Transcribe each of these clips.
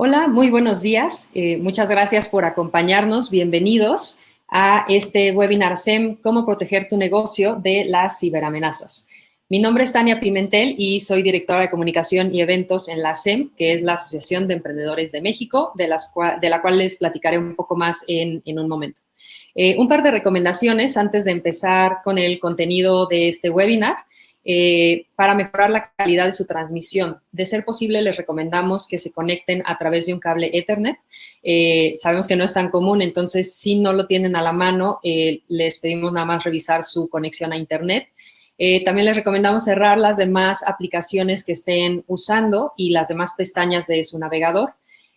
Hola, muy buenos días. Muchas gracias por acompañarnos. Bienvenidos a este webinar SEM, Cómo proteger tu negocio de las ciberamenazas. Mi nombre es Tania Pimentel y soy directora de comunicación y eventos en la SEM, que es la Asociación de Emprendedores de México, de la cual les platicaré un poco más en un momento. Un par de recomendaciones antes de empezar con el contenido de este webinar. Para mejorar la calidad de su transmisión. De ser posible, les recomendamos que se conecten a través de un cable Ethernet. Sabemos que no es tan común, entonces, si no lo tienen a la mano, les pedimos nada más revisar su conexión a Internet. También les recomendamos cerrar las demás aplicaciones que estén usando y las demás pestañas de su navegador.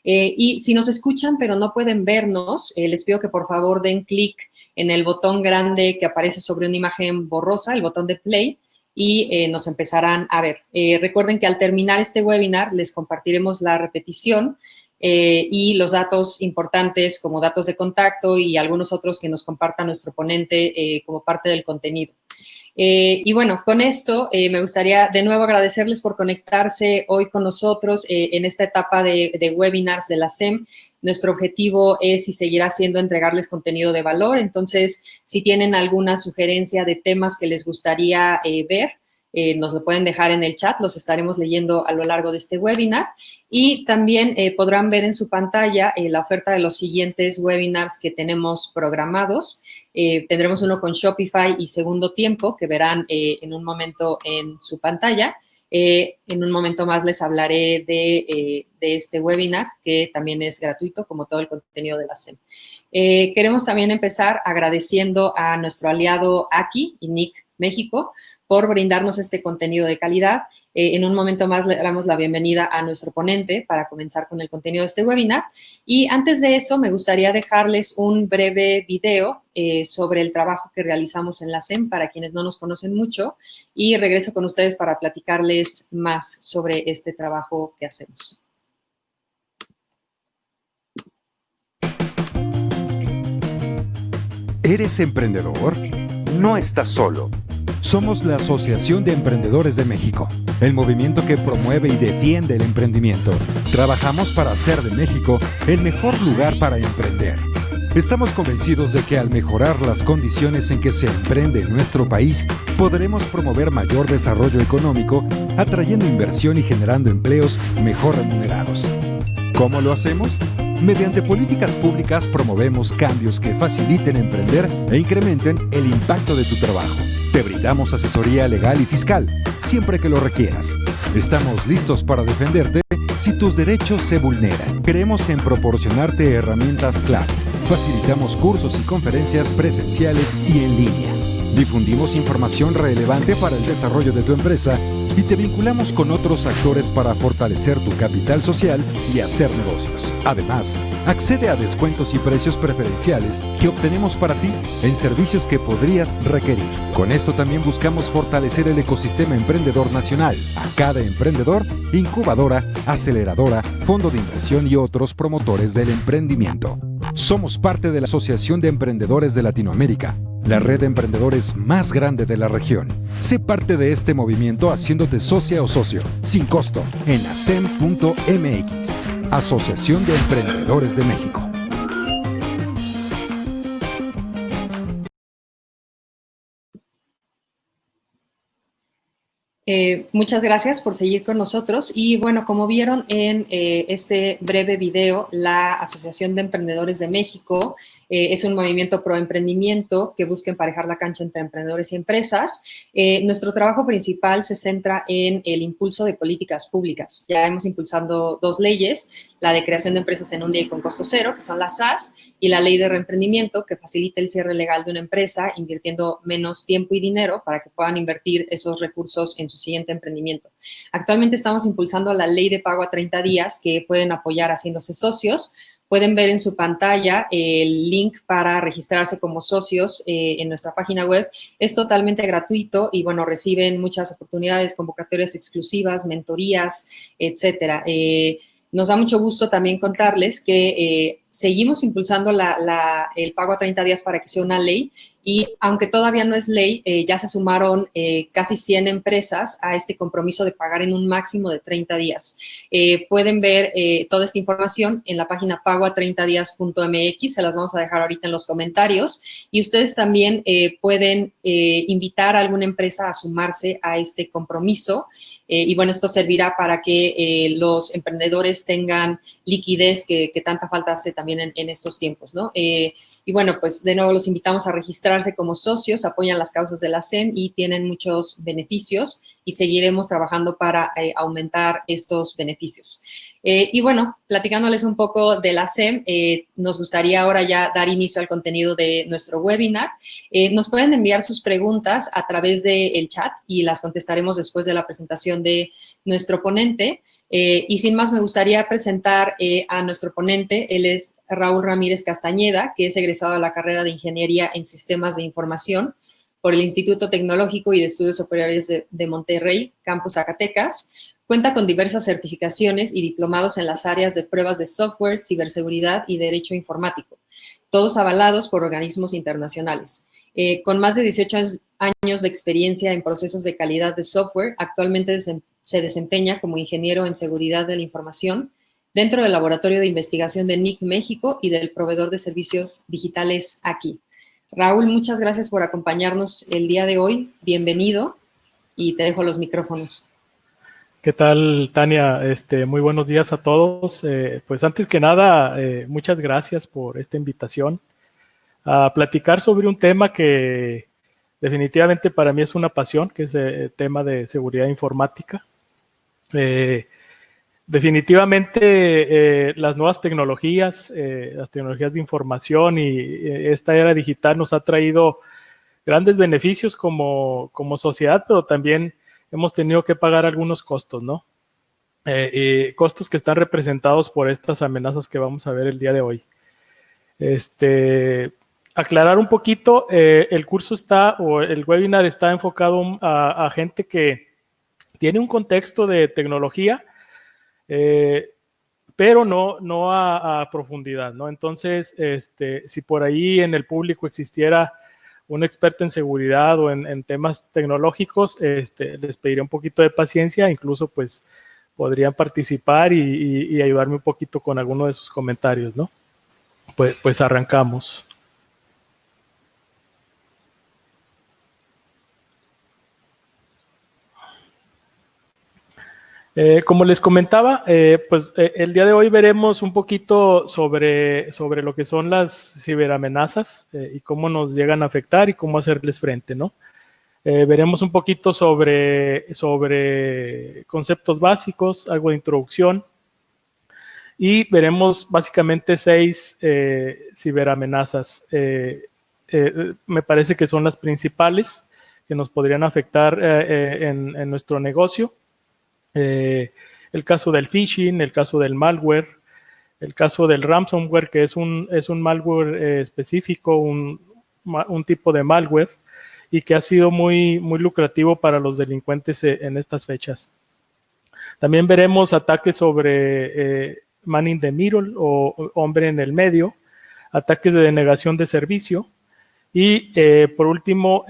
Y si nos escuchan pero no pueden vernos, les pido que por favor den clic en el botón grande que aparece sobre una imagen borrosa, el botón de play, y nos empezarán a ver. Recuerden que al terminar este webinar les compartiremos la repetición y los datos importantes como datos de contacto y algunos otros que nos comparta nuestro ponente como parte del contenido. Y bueno, con esto me gustaría de nuevo agradecerles por conectarse hoy con nosotros en esta etapa de webinars de la SEM. Nuestro objetivo es y seguirá siendo entregarles contenido de valor. Entonces, si tienen alguna sugerencia de temas que les gustaría ver, nos lo pueden dejar en el chat, los estaremos leyendo a lo largo de este webinar. Y también podrán ver en su pantalla la oferta de los siguientes webinars que tenemos programados. Tendremos uno con Shopify y Segundo Tiempo, que verán en un momento en su pantalla. En un momento más les hablaré de este webinar, que también es gratuito, como todo el contenido de la SEM. Queremos también empezar agradeciendo a nuestro aliado Aki y NIC México por brindarnos este contenido de calidad. En un momento más le damos la bienvenida a nuestro ponente para comenzar con el contenido de este webinar. Y antes de eso, me gustaría dejarles un breve video sobre el trabajo que realizamos en la SEM para quienes no nos conocen mucho, y regreso con ustedes para platicarles más sobre este trabajo que hacemos. ¿Eres emprendedor? No estás solo. Somos la Asociación de Emprendedores de México, el movimiento que promueve y defiende el emprendimiento. Trabajamos para hacer de México el mejor lugar para emprender. Estamos convencidos de que al mejorar las condiciones en que se emprende en nuestro país, podremos promover mayor desarrollo económico, atrayendo inversión y generando empleos mejor remunerados. ¿Cómo lo hacemos? Mediante políticas públicas promovemos cambios que faciliten emprender e incrementen el impacto de tu trabajo. Te brindamos asesoría legal y fiscal, siempre que lo requieras. Estamos listos para defenderte si tus derechos se vulneran. Creemos en proporcionarte herramientas clave. Facilitamos cursos y conferencias presenciales y en línea. Difundimos información relevante para el desarrollo de tu empresa y te vinculamos con otros actores para fortalecer tu capital social y hacer negocios. Además, accede a descuentos y precios preferenciales que obtenemos para ti en servicios que podrías requerir. Con esto también buscamos fortalecer el ecosistema emprendedor nacional, a cada emprendedor, incubadora, aceleradora, fondo de inversión y otros promotores del emprendimiento. Somos parte de la Asociación de Emprendedores de Latinoamérica, la red de emprendedores más grande de la región. Sé parte de este movimiento haciéndote socia o socio, sin costo, en asem.mx, Asociación de Emprendedores de México. Muchas gracias por seguir con nosotros. Y bueno, como vieron en este breve video, la Asociación de Emprendedores de México es un movimiento pro emprendimiento que busca emparejar la cancha entre emprendedores y empresas. Nuestro trabajo principal se centra en el impulso de políticas públicas. Ya hemos impulsado 2 leyes, la de creación de empresas en un día y con costo cero, que son las SAS, y la ley de reemprendimiento, que facilita el cierre legal de una empresa invirtiendo menos tiempo y dinero para que puedan invertir esos recursos en su siguiente emprendimiento. Actualmente estamos impulsando la ley de pago a 30 días que pueden apoyar haciéndose socios. Pueden ver en su pantalla el link para registrarse como socios en nuestra página web. Es totalmente gratuito y, bueno, reciben muchas oportunidades, convocatorias exclusivas, mentorías, etcétera. Nos da mucho gusto también contarles que seguimos impulsando el pago a 30 días para que sea una ley y aunque todavía no es ley, ya se sumaron casi 100 empresas a este compromiso de pagar en un máximo de 30 días. Pueden ver toda esta información en la página pagoa30dias.mx, se las vamos a dejar ahorita en los comentarios y ustedes también pueden invitar a alguna empresa a sumarse a este compromiso. Y bueno, esto servirá para que los emprendedores tengan liquidez que tanta falta hace también en estos tiempos, ¿no? Y bueno, pues de nuevo los invitamos a registrarse como socios, apoyan las causas de la SEM y tienen muchos beneficios y seguiremos trabajando para aumentar estos beneficios. Y bueno, platicándoles un poco de la SEM, nos gustaría ahora ya dar inicio al contenido de nuestro webinar. Nos pueden enviar sus preguntas a través del chat y las contestaremos después de la presentación de nuestro ponente. Y sin más, me gustaría presentar a nuestro ponente. Él es Raúl Ramírez Castañeda, que es egresado de la carrera de Ingeniería en Sistemas de Información por el Instituto Tecnológico y de Estudios Superiores de Monterrey, Campus Zacatecas. Cuenta con diversas certificaciones y diplomados en las áreas de pruebas de software, ciberseguridad y derecho informático, todos avalados por organismos internacionales. Con más de 18 años de experiencia en procesos de calidad de software, actualmente se desempeña como ingeniero en seguridad de la información dentro del Laboratorio de Investigación de NIC México y del proveedor de servicios digitales aquí. Raúl, muchas gracias por acompañarnos el día de hoy. Bienvenido y te dejo los micrófonos. ¿Qué tal, Tania? Muy buenos días a todos. Pues antes que nada, muchas gracias por esta invitación a platicar sobre un tema que definitivamente para mí es una pasión, que es el tema de seguridad informática. Definitivamente las nuevas tecnologías, las tecnologías de información y esta era digital nos ha traído grandes beneficios como sociedad, pero también hemos tenido que pagar algunos costos, ¿no? Costos que están representados por estas amenazas que vamos a ver el día de hoy. Aclarar un poquito, el curso el webinar está enfocado a gente que tiene un contexto de tecnología, pero no a profundidad, ¿no? Entonces, si por ahí en el público existiera un experto en seguridad o en temas tecnológicos, les pediría un poquito de paciencia, incluso pues podrían participar y ayudarme un poquito con alguno de sus comentarios, ¿no? Pues arrancamos. Como les comentaba, el día de hoy veremos un poquito sobre lo que son las ciberamenazas y cómo nos llegan a afectar y cómo hacerles frente, ¿no? Veremos un poquito sobre conceptos básicos, algo de introducción y veremos básicamente 6 ciberamenazas. Me parece que son las principales que nos podrían afectar en nuestro negocio. El caso del phishing, el caso del malware, el caso del ransomware, que es un malware específico, un tipo de malware y que ha sido muy lucrativo para los delincuentes en estas fechas. También veremos ataques sobre man in the middle o hombre en el medio, ataques de denegación de servicio y por último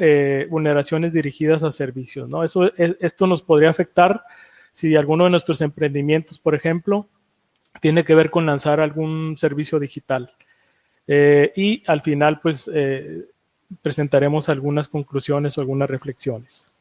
vulneraciones dirigidas a servicios, ¿no? Esto nos podría afectar si alguno de nuestros emprendimientos, por ejemplo, tiene que ver con lanzar algún servicio digital. Y al final, pues, presentaremos algunas conclusiones o algunas reflexiones.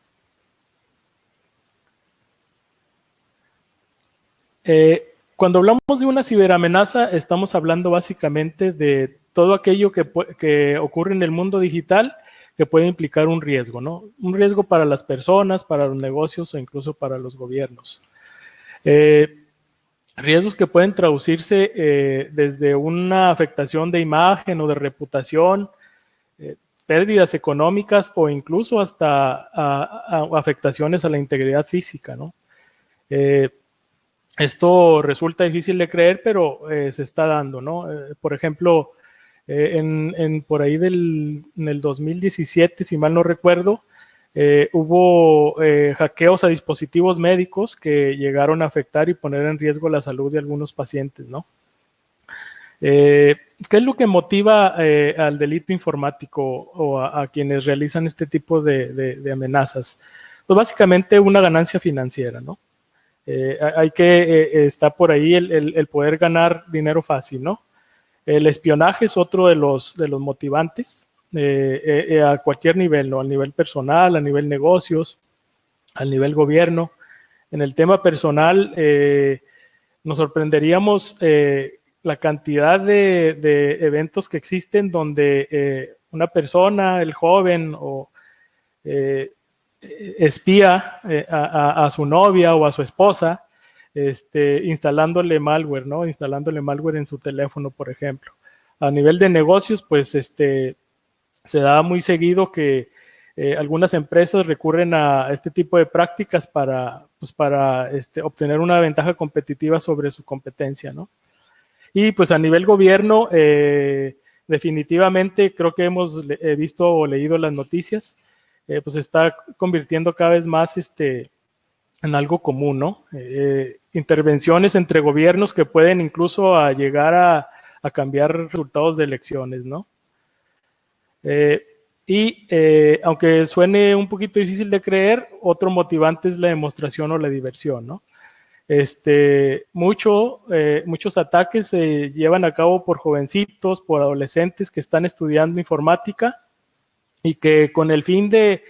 Cuando hablamos de una ciberamenaza, estamos hablando básicamente de todo aquello que ocurre en el mundo digital que puede implicar un riesgo, ¿no? Un riesgo para las personas, para los negocios o incluso para los gobiernos. Riesgos que pueden traducirse desde una afectación de imagen o de reputación, pérdidas económicas o incluso hasta afectaciones a la integridad física, ¿no? Esto resulta difícil de creer, pero se está dando, ¿no? Por ejemplo, por ahí en el 2017, si mal no recuerdo, hubo hackeos a dispositivos médicos que llegaron a afectar y poner en riesgo la salud de algunos pacientes, ¿no? ¿Qué es lo que motiva al delito informático o a quienes realizan este tipo de amenazas? Pues básicamente una ganancia financiera, ¿no? Está por ahí el poder ganar dinero fácil, ¿no? El espionaje es otro de los motivantes a cualquier nivel, ¿no? Al nivel personal, a nivel negocios, al nivel gobierno. En el tema personal, nos sorprenderíamos la cantidad de eventos que existen donde una persona, el joven o espía a su novia o a su esposa, instalándole malware, ¿no? Instalándole malware en su teléfono, por ejemplo. A nivel de negocios, pues se da muy seguido que algunas empresas recurren a este tipo de prácticas para obtener una ventaja competitiva sobre su competencia, ¿no? Y pues a nivel gobierno, definitivamente creo que hemos visto o leído las noticias, pues se está convirtiendo cada vez más en algo común, ¿no? Intervenciones entre gobiernos que pueden incluso llegar a cambiar resultados de elecciones, ¿no? Aunque suene un poquito difícil de creer, otro motivante es la demostración o la diversión, ¿no? Muchos ataques se llevan a cabo por jovencitos, por adolescentes que están estudiando informática y que con el fin de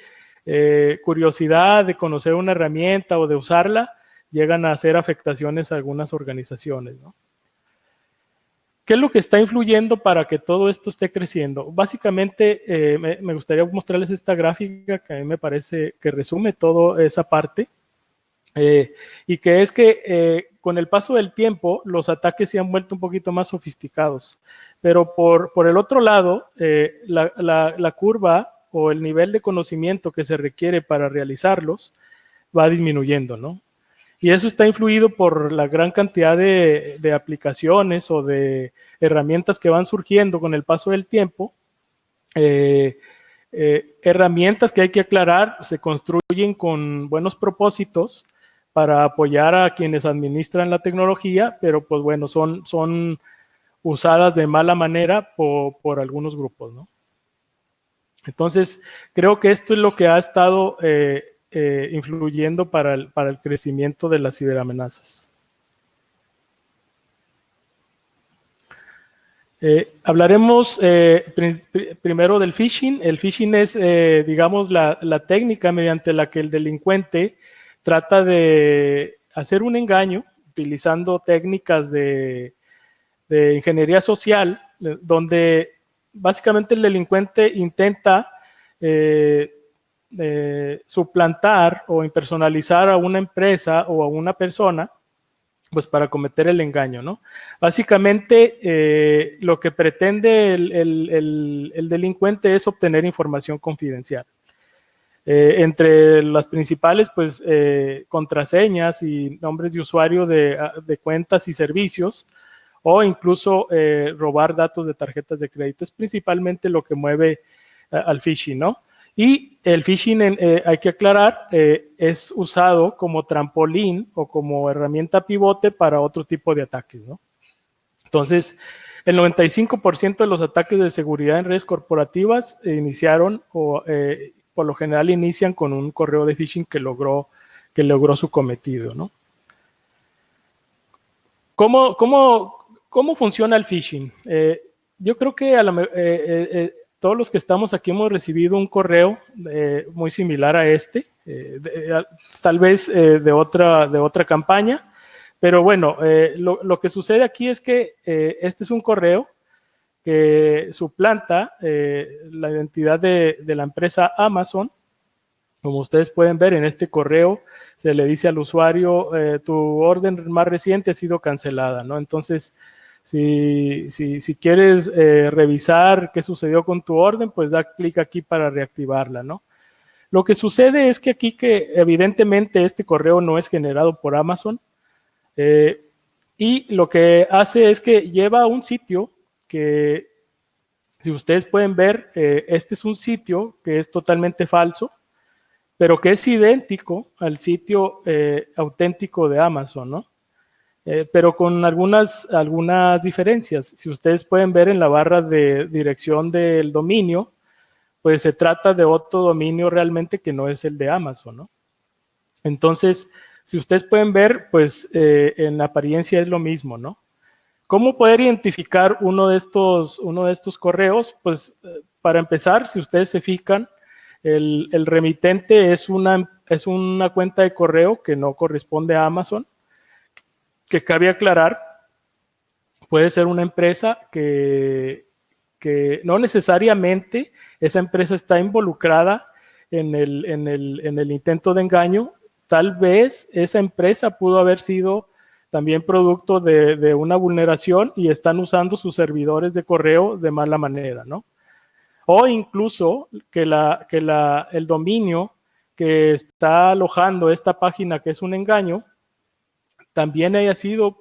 curiosidad de conocer una herramienta o de usarla, llegan a hacer afectaciones a algunas organizaciones, ¿no? ¿Qué es lo que está influyendo para que todo esto esté creciendo? Básicamente, me gustaría mostrarles esta gráfica que a mí me parece que resume toda esa parte. Y que es que con el paso del tiempo los ataques se han vuelto un poquito más sofisticados, pero por el otro lado la curva o el nivel de conocimiento que se requiere para realizarlos va disminuyendo, ¿no? Y eso está influido por la gran cantidad de aplicaciones o de herramientas que van surgiendo con el paso del tiempo. Herramientas que hay que aclarar se construyen con buenos propósitos para apoyar a quienes administran la tecnología, pero pues bueno, son usadas de mala manera por algunos grupos, ¿no? Entonces, creo que esto es lo que ha estado influyendo para el crecimiento de las ciberamenazas. Hablaremos primero del phishing. El phishing es, digamos, la técnica mediante la que el delincuente trata de hacer un engaño utilizando técnicas de ingeniería social, donde básicamente el delincuente intenta suplantar o impersonalizar a una empresa o a una persona, pues para cometer el engaño, ¿no? Básicamente lo que pretende el delincuente es obtener información confidencial. Entre las principales, pues contraseñas y nombres de usuario de cuentas y servicios, o incluso robar datos de tarjetas de crédito. Es principalmente lo que mueve al phishing, ¿no? Y el phishing, hay que aclarar, es usado como trampolín o como herramienta pivote para otro tipo de ataques, ¿no? Entonces, el 95% de los ataques de seguridad en redes corporativas iniciaron o por lo general inician con un correo de phishing que logró su cometido, ¿no? ¿Cómo funciona el phishing? Yo creo que todos los que estamos aquí hemos recibido un correo muy similar a tal vez de otra campaña, pero bueno, lo que sucede aquí es que este es un correo que suplanta la identidad de la empresa Amazon. Como ustedes pueden ver en este correo, se le dice al usuario, tu orden más reciente ha sido cancelada, ¿no? Entonces, si quieres revisar qué sucedió con tu orden, pues da clic aquí para reactivarla, ¿no? Lo que sucede es que aquí evidentemente este correo no es generado por Amazon y lo que hace es que lleva a un sitio que, si ustedes pueden ver, este es un sitio que es totalmente falso, pero que es idéntico al sitio auténtico de Amazon, ¿no? pero con algunas diferencias. Si ustedes pueden ver en la barra de dirección del dominio, pues se trata de otro dominio realmente que no es el de Amazon, ¿no? Entonces, si ustedes pueden ver, pues en apariencia es lo mismo, ¿no? ¿Cómo poder identificar uno de estos correos? Pues para empezar, si ustedes se fijan, el remitente es una cuenta de correo que no corresponde a Amazon, que cabe aclarar, puede ser una empresa que no necesariamente esa empresa está involucrada en el intento de engaño. Tal vez esa empresa pudo haber sido también producto de una vulneración y están usando sus servidores de correo de mala manera, ¿no? O incluso que el dominio que está alojando esta página, que es un engaño, también haya sido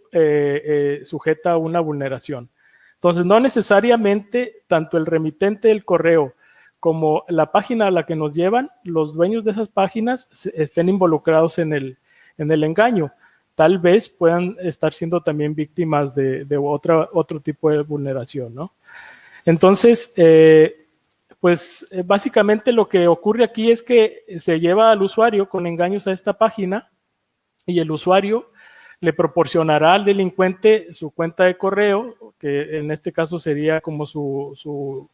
sujeta a una vulneración. Entonces, no necesariamente tanto el remitente del correo como la página a la que nos llevan, los dueños de esas páginas estén involucrados en el engaño. Tal vez puedan estar siendo también víctimas de otro tipo de vulneración, ¿no? Entonces, básicamente lo que ocurre aquí es que se lleva al usuario con engaños a esta página y el usuario le proporcionará al delincuente su cuenta de correo, que en este caso sería como su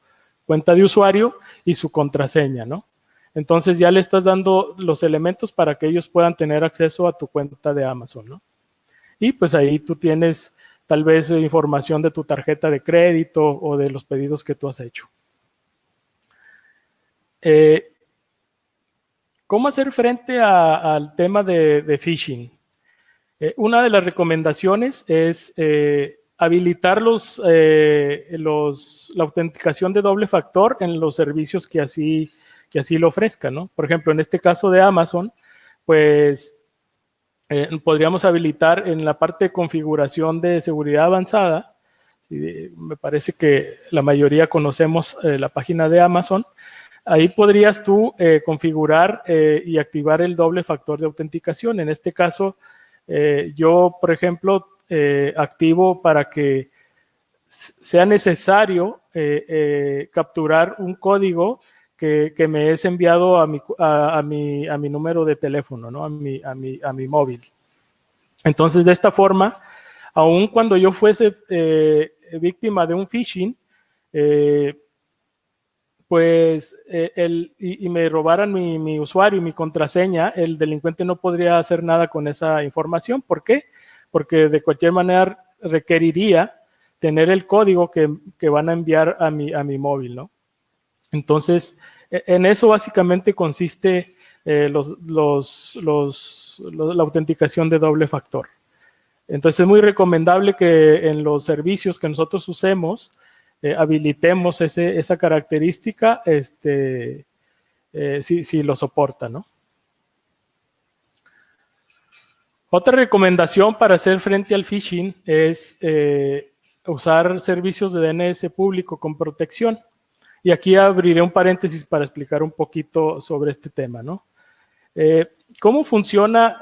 cuenta de usuario y su contraseña, ¿no? Entonces ya le estás dando los elementos para que ellos puedan tener acceso a tu cuenta de Amazon, ¿no? Y pues ahí tú tienes tal vez información de tu tarjeta de crédito o de los pedidos que tú has hecho. ¿Cómo hacer frente al tema de phishing? Una de las recomendaciones es habilitar la autenticación de doble factor en los servicios que así lo ofrezcan, ¿no? Por ejemplo, en este caso de Amazon, pues podríamos habilitar en la parte de configuración de seguridad avanzada. Sí, me parece que la mayoría conocemos la página de Amazon. Ahí podrías tú configurar y activar el doble factor de autenticación. En este caso, yo, por ejemplo, activo para que sea necesario capturar un código que me es enviado a mi número de teléfono, ¿no? a mi móvil. Entonces, de esta forma, aun cuando yo fuese víctima de un phishing, y me robaran mi usuario y mi contraseña, el delincuente no podría hacer nada con esa información. ¿Por qué? Porque de cualquier manera requeriría tener el código que van a enviar a mi móvil, ¿no? Entonces, en eso básicamente consiste la autenticación de doble factor. Entonces, es muy recomendable que en los servicios que nosotros usemos, habilitemos esa característica si lo soporta, ¿no? Otra recomendación para hacer frente al phishing es usar servicios de DNS público con protección. Y aquí abriré un paréntesis para explicar un poquito sobre este tema, ¿no? ¿Cómo funciona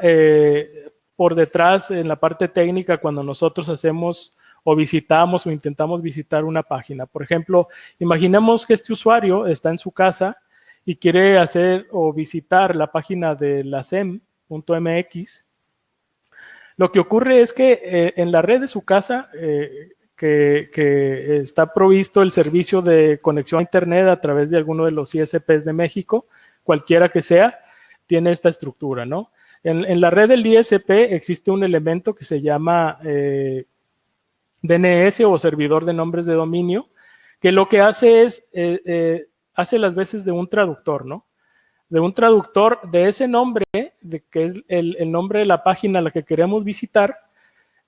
por detrás en la parte técnica cuando nosotros hacemos o visitamos o intentamos visitar una página? Por ejemplo, imaginemos que este usuario está en su casa y quiere hacer o visitar la página de la SEM.mx. Lo que ocurre es que en la red de su casa, que está provisto el servicio de conexión a Internet a través de alguno de los ISPs de México, cualquiera que sea, tiene esta estructura, ¿no? En la red del ISP existe un elemento que se llama DNS o servidor de nombres de dominio, que lo que hace es, hace las veces de un traductor, ¿no? De un traductor de ese nombre, que es el nombre de la página a la que queremos visitar.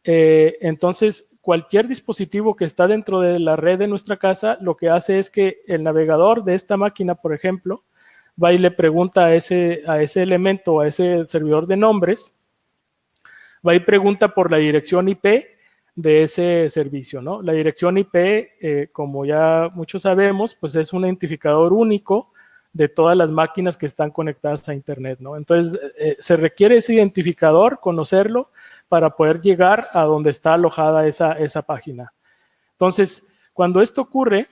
Entonces, cualquier dispositivo que está dentro de la red de nuestra casa, lo que hace es que el navegador de esta máquina, por ejemplo, va y le pregunta a ese elemento, a ese servidor de nombres, va y pregunta por la dirección IP de ese servicio, ¿no? La dirección IP, como ya muchos sabemos, pues es un identificador único de todas las máquinas que están conectadas a Internet, ¿no? Entonces, se requiere ese identificador, conocerlo, para poder llegar a donde está alojada esa página. Entonces, cuando esto ocurre,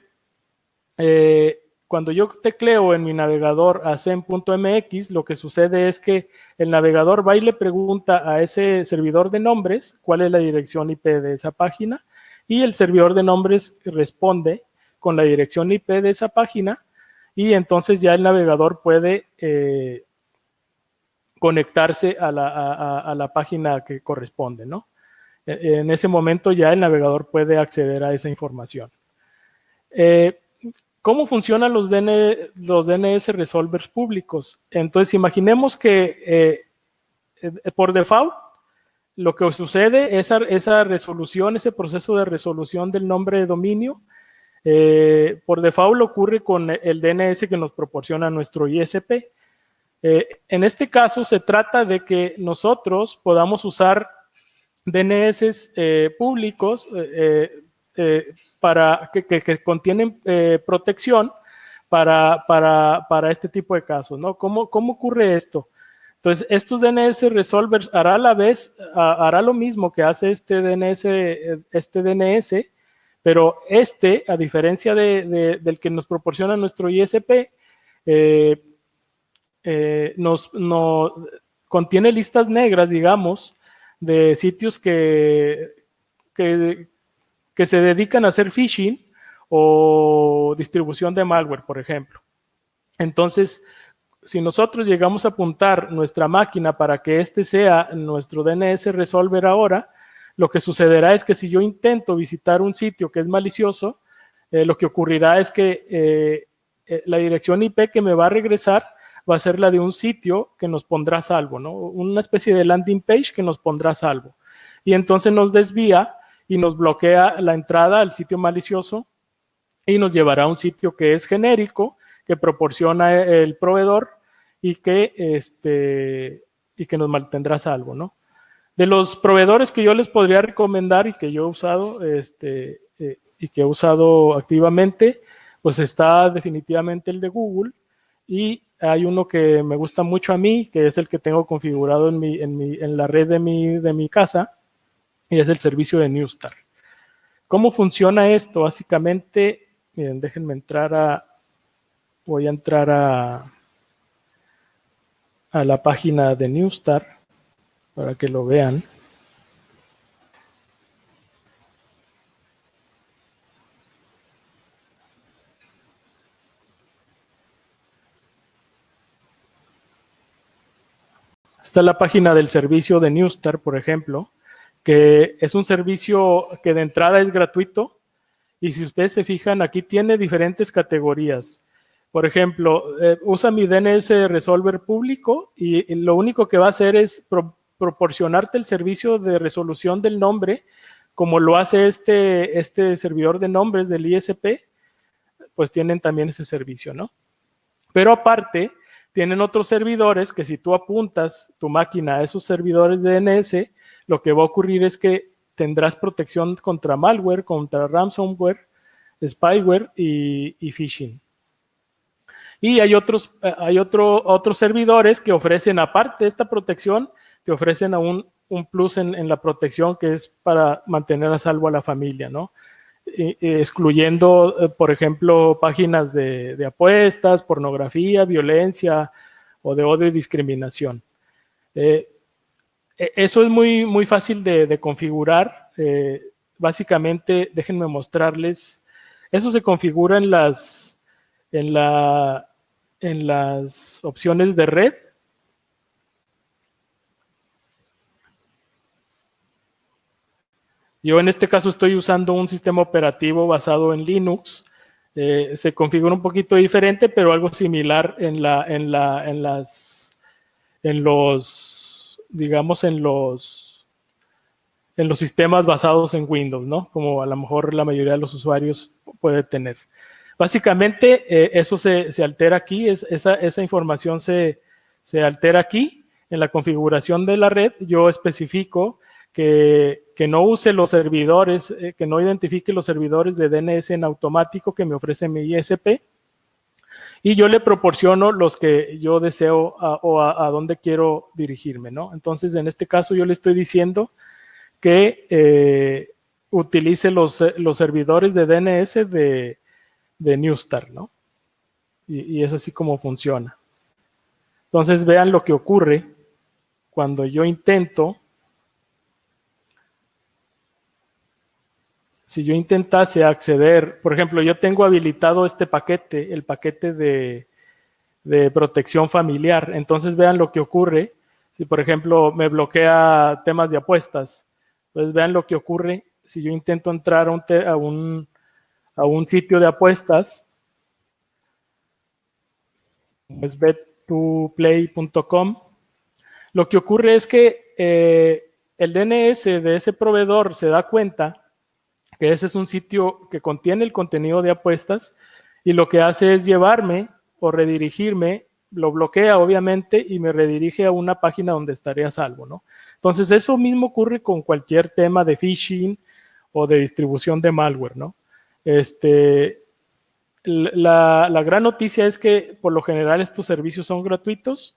cuando yo tecleo en mi navegador asem.mx, lo que sucede es que el navegador va y le pregunta a ese servidor de nombres cuál es la dirección IP de esa página, y el servidor de nombres responde con la dirección IP de esa página, y entonces ya el navegador puede conectarse a la página que corresponde, ¿no? En ese momento ya el navegador puede acceder a esa información. ¿Cómo funcionan los DNS resolvers públicos? Entonces, imaginemos que por default, lo que sucede, esa resolución, ese proceso de resolución del nombre de dominio, por default ocurre con el DNS que nos proporciona nuestro ISP. En este caso, se trata de que nosotros podamos usar DNS públicos para que contienen protección para este tipo de casos, ¿no? ¿Cómo ocurre esto? Entonces, estos DNS resolvers hará lo mismo que hace este DNS, pero a diferencia del que nos proporciona nuestro ISP, contiene listas negras, digamos, de sitios que se dedican a hacer phishing o distribución de malware, por ejemplo. Entonces, si nosotros llegamos a apuntar nuestra máquina para que este sea nuestro DNS resolver ahora, lo que sucederá es que si yo intento visitar un sitio que es malicioso, lo que ocurrirá es que la dirección IP que me va a regresar va a ser la de un sitio que nos pondrá a salvo, ¿no? Una especie de landing page que nos pondrá a salvo. Y entonces nos desvía y nos bloquea la entrada al sitio malicioso y nos llevará a un sitio que es genérico, que proporciona el proveedor y que nos mantendrá a salvo, ¿no? De los proveedores que yo les podría recomendar y que yo he usado y que he usado activamente, pues está definitivamente el de Google, y hay uno que me gusta mucho a mí, que es el que tengo configurado en la red de mi casa, y es el servicio de Newstar. ¿Cómo funciona esto? Básicamente, miren, déjenme voy a entrar a la página de Newstar para que lo vean. Está la página del servicio de Newstar, por ejemplo, que es un servicio que de entrada es gratuito, y si ustedes se fijan, aquí tiene diferentes categorías. Por ejemplo, usa mi DNS resolver público, y lo único que va a hacer es proporcionarte el servicio de resolución del nombre, como lo hace este servidor de nombres del ISP, pues tienen también ese servicio, ¿no? Pero aparte, tienen otros servidores que si tú apuntas tu máquina a esos servidores de DNS, lo que va a ocurrir es que tendrás protección contra malware, contra ransomware, spyware y phishing. Y hay otros servidores que ofrecen, aparte de esta protección, te ofrecen aún un plus en la protección, que es para mantener a salvo a la familia, ¿no? Excluyendo, por ejemplo, páginas de apuestas, pornografía, violencia o de odio y discriminación. Eso es muy, muy fácil de configurar. Básicamente, déjenme mostrarles. Eso se configura en las opciones de red. Yo en este caso estoy usando un sistema operativo basado en Linux. Se configura un poquito diferente, pero algo similar en los sistemas basados en Windows, ¿no? Como a lo mejor la mayoría de los usuarios puede tener. Básicamente, eso se altera aquí, esa información se altera aquí. En la configuración de la red, yo especifico que no use los servidores, que no identifique los servidores de DNS en automático que me ofrece mi ISP, y yo le proporciono los que yo deseo o a dónde quiero dirigirme, ¿no? Entonces, en este caso, yo le estoy diciendo que utilice los servidores de DNS de Neustar, ¿no? Y es así como funciona. Entonces, vean lo que ocurre cuando yo intento. Si yo intentase acceder, por ejemplo, yo tengo habilitado este paquete, el paquete de protección familiar. Entonces vean lo que ocurre. Si, por ejemplo, me bloquea temas de apuestas, entonces vean lo que ocurre si yo intento entrar a un sitio de apuestas, como es bet2play.com. Lo que ocurre es que el DNS de ese proveedor se da cuenta que ese es un sitio que contiene el contenido de apuestas y lo que hace es llevarme o redirigirme, lo bloquea obviamente y me redirige a una página donde estaré a salvo, ¿no? Entonces eso mismo ocurre con cualquier tema de phishing o de distribución de malware, ¿no? La gran noticia es que por lo general estos servicios son gratuitos,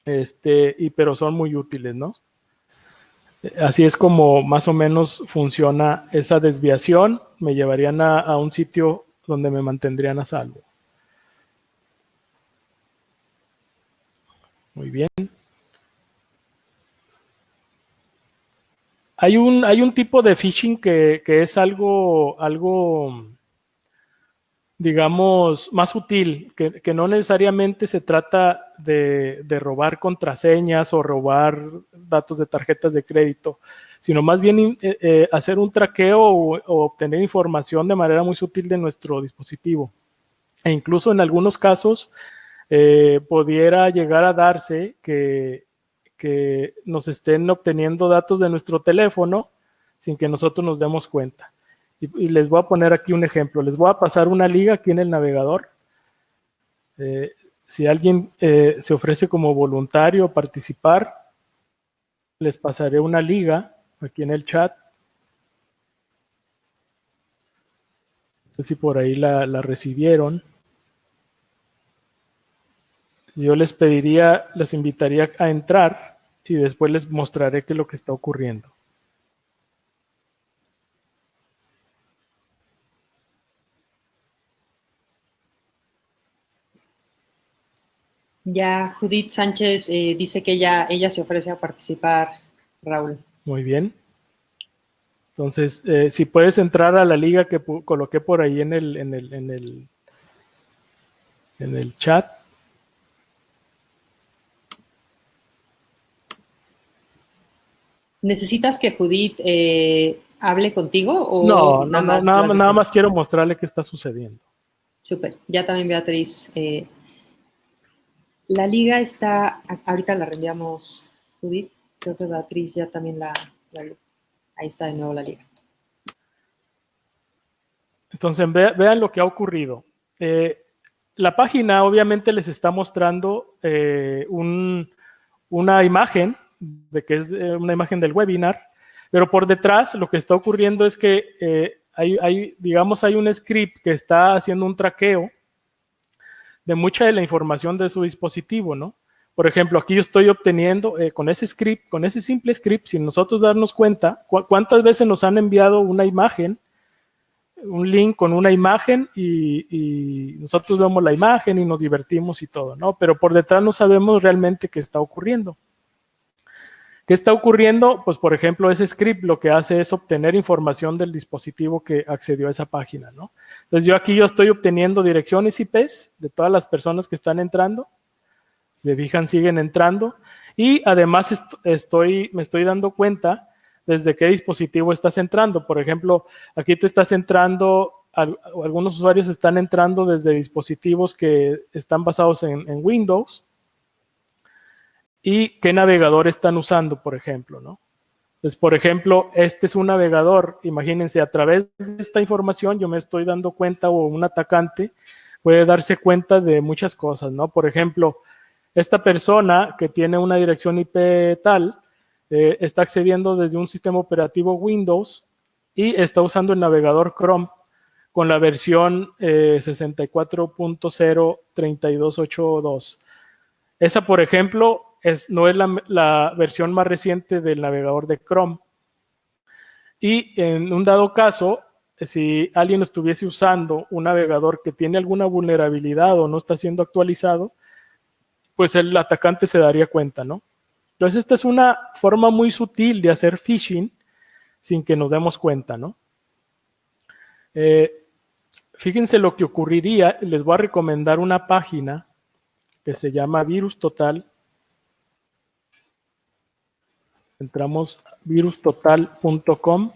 pero son muy útiles, ¿no? Así es como más o menos funciona esa desviación. Me llevarían a un sitio donde me mantendrían a salvo. Muy bien. Hay un tipo de phishing que es algo, digamos, más sutil, que no necesariamente se trata de robar contraseñas o robar datos de tarjetas de crédito, sino más bien hacer un traqueo o obtener información de manera muy sutil de nuestro dispositivo. E incluso en algunos casos pudiera llegar a darse que nos estén obteniendo datos de nuestro teléfono sin que nosotros nos demos cuenta. Y les voy a poner aquí un ejemplo. Les voy a pasar una liga aquí en el navegador. Si alguien se ofrece como voluntario a participar, les pasaré una liga aquí en el chat. No sé si por ahí la recibieron. Yo les invitaría a entrar y después les mostraré qué es lo que está ocurriendo. Ya Judith Sánchez dice que ella se ofrece a participar, Raúl. Muy bien. Entonces, si puedes entrar a la liga que coloqué por ahí en el chat. ¿Necesitas que Judith hable contigo? ¿O No, nada más quiero mostrarle qué está sucediendo. Súper. Ya también Beatriz. La liga está, ahorita la reenviamos, Judith. Creo que Beatriz ya también ahí está de nuevo la liga. Entonces, vean lo que ha ocurrido. La página obviamente les está mostrando una imagen, de que es una imagen del webinar, pero por detrás lo que está ocurriendo es que hay un script que está haciendo un traqueo de mucha de la información de su dispositivo, ¿no? Por ejemplo, aquí yo estoy obteniendo con ese script, con ese simple script, sin nosotros darnos cuenta, cuántas veces nos han enviado una imagen, un link con una imagen y nosotros vemos la imagen y nos divertimos y todo, ¿no? Pero por detrás no sabemos realmente qué está ocurriendo. ¿Qué está ocurriendo? Pues, por ejemplo, ese script lo que hace es obtener información del dispositivo que accedió a esa página, ¿no? Entonces, yo estoy obteniendo direcciones IPs de todas las personas que están entrando. Si se fijan, siguen entrando. Y además me estoy dando cuenta desde qué dispositivo estás entrando. Por ejemplo, aquí tú estás entrando, algunos usuarios están entrando desde dispositivos que están basados en Windows. Y qué navegador están usando, por ejemplo, ¿no? Entonces, por ejemplo, este es un navegador. Imagínense, a través de esta información yo me estoy dando cuenta, o un atacante puede darse cuenta de muchas cosas, ¿no? Por ejemplo, esta persona que tiene una dirección IP tal, está accediendo desde un sistema operativo Windows y está usando el navegador Chrome con la versión 64.0.3282. Esa, por ejemplo, no es la versión más reciente del navegador de Chrome. Y en un dado caso, si alguien estuviese usando un navegador que tiene alguna vulnerabilidad o no está siendo actualizado, pues el atacante se daría cuenta, ¿no? Entonces, esta es una forma muy sutil de hacer phishing sin que nos demos cuenta, ¿no? Fíjense lo que ocurriría. Les voy a recomendar una página que se llama Virus Total. Entramos a virustotal.com.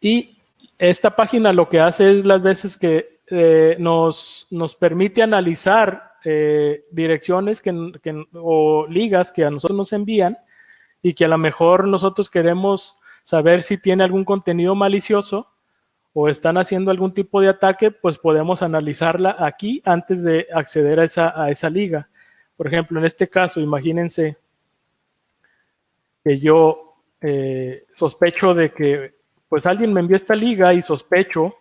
Y esta página lo que hace es las veces que nos permite analizar direcciones o ligas que a nosotros nos envían y que a lo mejor nosotros queremos saber si tiene algún contenido malicioso o están haciendo algún tipo de ataque, pues podemos analizarla aquí antes de acceder a esa liga. Por ejemplo, en este caso, imagínense que yo sospecho de que pues alguien me envió esta liga y sospecho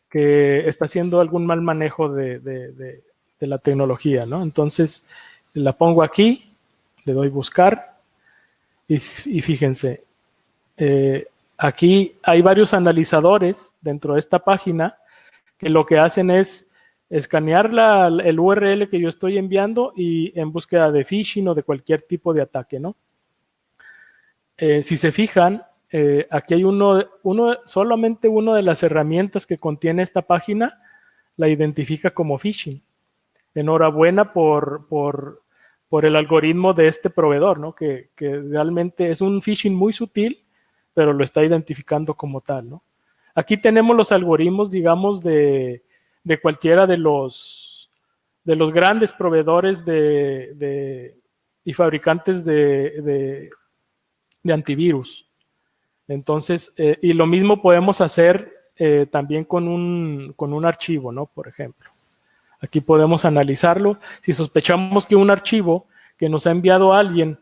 que está haciendo algún mal manejo de la tecnología, ¿no? Entonces, la pongo aquí, le doy buscar y fíjense, aquí hay varios analizadores dentro de esta página que lo que hacen es escanear el URL que yo estoy enviando y en búsqueda de phishing o de cualquier tipo de ataque, ¿no? Si se fijan, aquí hay solamente una de las herramientas que contiene esta página la identifica como phishing. Enhorabuena por el algoritmo de este proveedor, ¿no? Que realmente es un phishing muy sutil, pero lo está identificando como tal, ¿no? Aquí tenemos los algoritmos, digamos, de cualquiera de los grandes proveedores y fabricantes de antivirus. Entonces, y lo mismo podemos hacer también con un archivo, ¿no? Por ejemplo. Aquí podemos analizarlo. Si sospechamos que un archivo que nos ha enviado alguien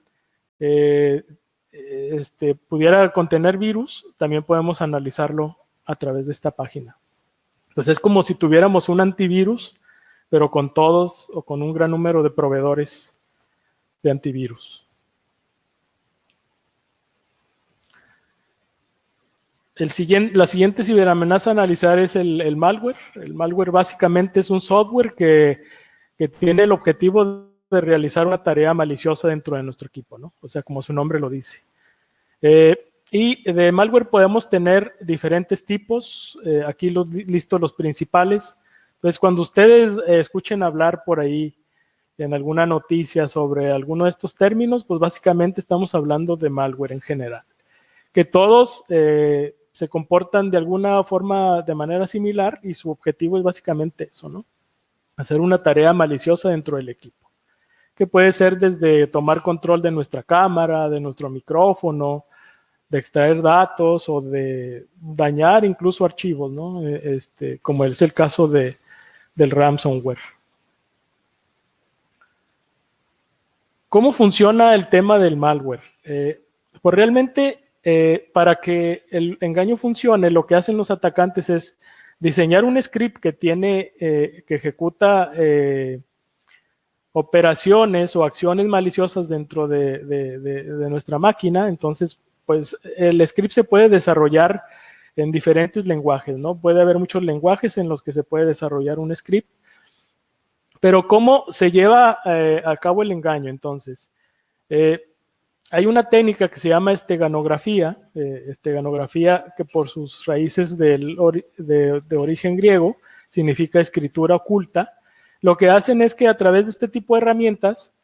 pudiera contener virus, también podemos analizarlo a través de esta página. Entonces es como si tuviéramos un antivirus, pero con todos o con un gran número de proveedores de antivirus. La siguiente ciberamenaza a analizar es el malware. El malware básicamente es un software que tiene el objetivo de realizar una tarea maliciosa dentro de nuestro equipo, ¿no? O sea, como su nombre lo dice. Y de malware podemos tener diferentes tipos. Aquí listo los principales. Entonces, cuando ustedes escuchen hablar por ahí en alguna noticia sobre alguno de estos términos, pues básicamente estamos hablando de malware en general. Que todos se comportan de alguna forma de manera similar y su objetivo es básicamente eso, ¿no? Hacer una tarea maliciosa dentro del equipo, que puede ser desde tomar control de nuestra cámara, de nuestro micrófono, de extraer datos o de dañar incluso archivos, ¿no? Como es el caso del ransomware. ¿Cómo funciona el tema del malware? Pues realmente para que el engaño funcione, lo que hacen los atacantes es diseñar un script que ejecuta operaciones o acciones maliciosas dentro de nuestra máquina. Entonces, pues el script se puede desarrollar en diferentes lenguajes, ¿no? Puede haber muchos lenguajes en los que se puede desarrollar un script. Pero ¿cómo se lleva a cabo el engaño? Entonces, hay una técnica que se llama esteganografía, que por sus raíces de origen griego significa escritura oculta. Lo que hacen es que a través de este tipo de herramientas,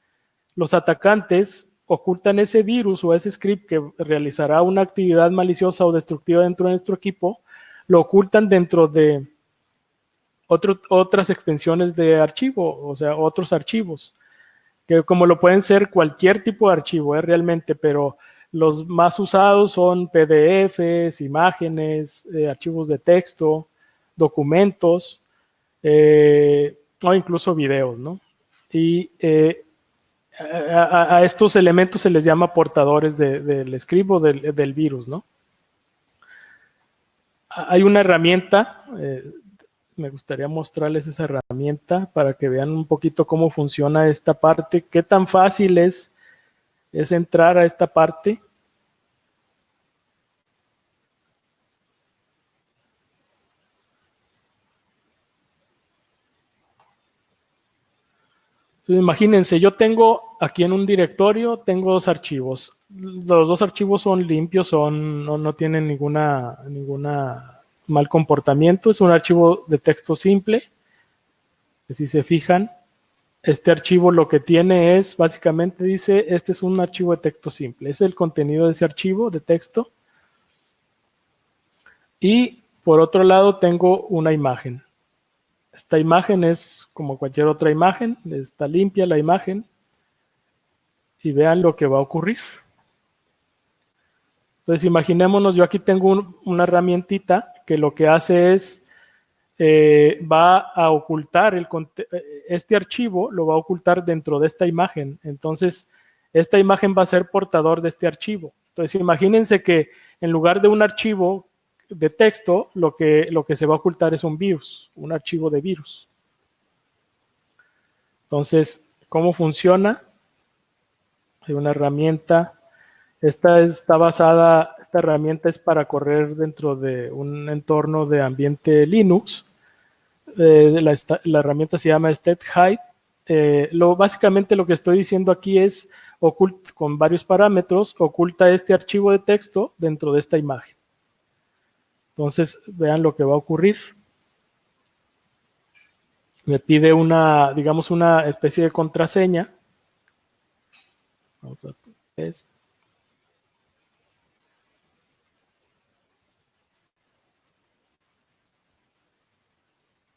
los atacantes ocultan ese virus o ese script que realizará una actividad maliciosa o destructiva dentro de nuestro equipo, lo ocultan dentro de otras extensiones de archivo, o sea, otros archivos, que como lo pueden ser cualquier tipo de archivo, realmente, pero los más usados son PDFs, imágenes, archivos de texto, documentos, o incluso videos, ¿no? Y a estos elementos se les llama portadores del script o del virus, ¿no? Hay una herramienta, me gustaría mostrarles esa herramienta para que vean un poquito cómo funciona esta parte, qué tan fácil es entrar a esta parte. Entonces, imagínense, yo tengo aquí en un directorio, tengo dos archivos. Los dos archivos son limpios, no tienen ninguna mal comportamiento. Es un archivo de texto simple. Si se fijan, este archivo lo que tiene es, básicamente dice, este es un archivo de texto simple. Es el contenido de ese archivo de texto. Y por otro lado tengo una imagen. Esta imagen es como cualquier otra imagen, está limpia la imagen y vean lo que va a ocurrir. Entonces imaginémonos, yo aquí tengo una herramientita que lo que hace es, va a ocultar este archivo, lo va a ocultar dentro de esta imagen. Entonces esta imagen va a ser portador de este archivo. Entonces imagínense que en lugar de un archivo de texto, lo que se va a ocultar es un virus, un archivo de virus. Entonces, ¿cómo funciona? Hay una herramienta. Esta herramienta es para correr dentro de un entorno de ambiente Linux. La herramienta se llama StatHide. Básicamente lo que estoy diciendo aquí es, con varios parámetros, oculta este archivo de texto dentro de esta imagen. Entonces, vean lo que va a ocurrir. Me pide digamos, una especie de contraseña. Vamos a poner esto.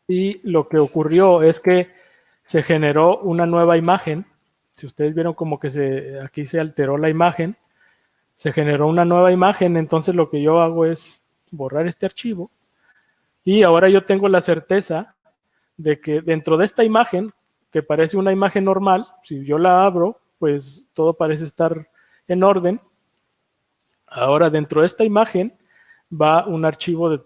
Y lo que ocurrió es que se generó una nueva imagen. Si ustedes vieron como que aquí se alteró la imagen, se generó una nueva imagen. Entonces lo que yo hago es borrar este archivo y ahora yo tengo la certeza de que dentro de esta imagen, que parece una imagen normal, si yo la abro, pues todo parece estar en orden. Ahora dentro de esta imagen va un archivo de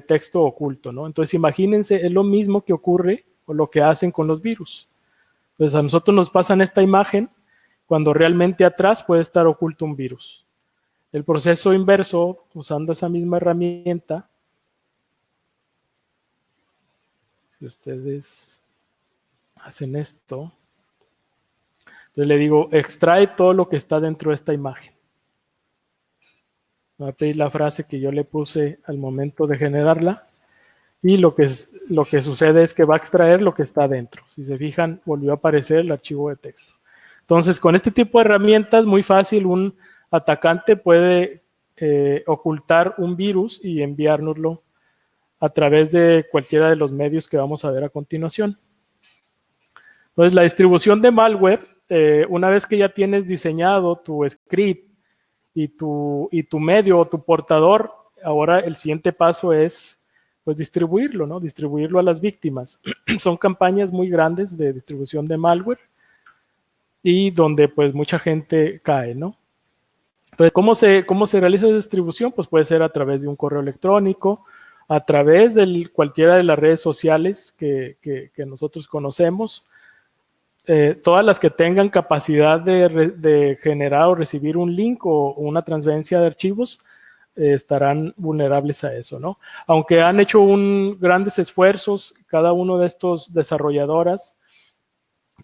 texto oculto, ¿no? Entonces imagínense, es lo mismo que ocurre o lo que hacen con los virus. Entonces a nosotros nos pasan esta imagen cuando realmente atrás puede estar oculto un virus. El proceso inverso, usando esa misma herramienta, si ustedes hacen esto, entonces le digo, extrae todo lo que está dentro de esta imagen. Me va a pedir la frase que yo le puse al momento de generarla y lo que sucede es que va a extraer lo que está dentro. Si se fijan, volvió a aparecer el archivo de texto. Entonces, con este tipo de herramientas, muy fácil, un atacante puede ocultar un virus y enviárnoslo a través de cualquiera de los medios que vamos a ver a continuación. Entonces, la distribución de malware, una vez que ya tienes diseñado tu script y tu medio o tu portador, ahora el siguiente paso es pues distribuirlo, ¿no? Distribuirlo a las víctimas. Son campañas muy grandes de distribución de malware y donde pues mucha gente cae, ¿no? Entonces, ¿cómo se realiza esa distribución? Pues puede ser a través de un correo electrónico, a través de cualquiera de las redes sociales que nosotros conocemos, todas las que tengan capacidad de generar o recibir un link o una transferencia de archivos estarán vulnerables a eso, ¿no? Aunque han hecho grandes esfuerzos cada uno de estos desarrolladoras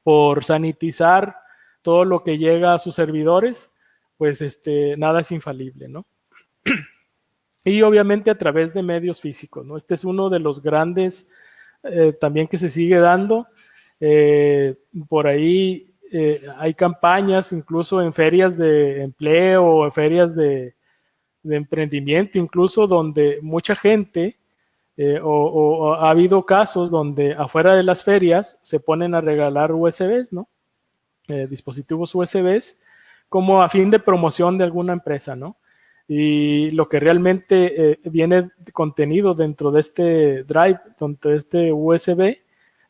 por sanitizar todo lo que llega a sus servidores, pues nada es infalible, ¿no? Y obviamente a través de medios físicos, ¿no? Este es uno de los grandes también que se sigue dando. Por ahí hay campañas incluso en ferias de empleo o en ferias de emprendimiento, incluso donde mucha gente o ha habido casos donde afuera de las ferias se ponen a regalar USBs, ¿no? Dispositivos USBs como a fin de promoción de alguna empresa, ¿no? Y lo que realmente viene contenido dentro de este drive, dentro de este USB,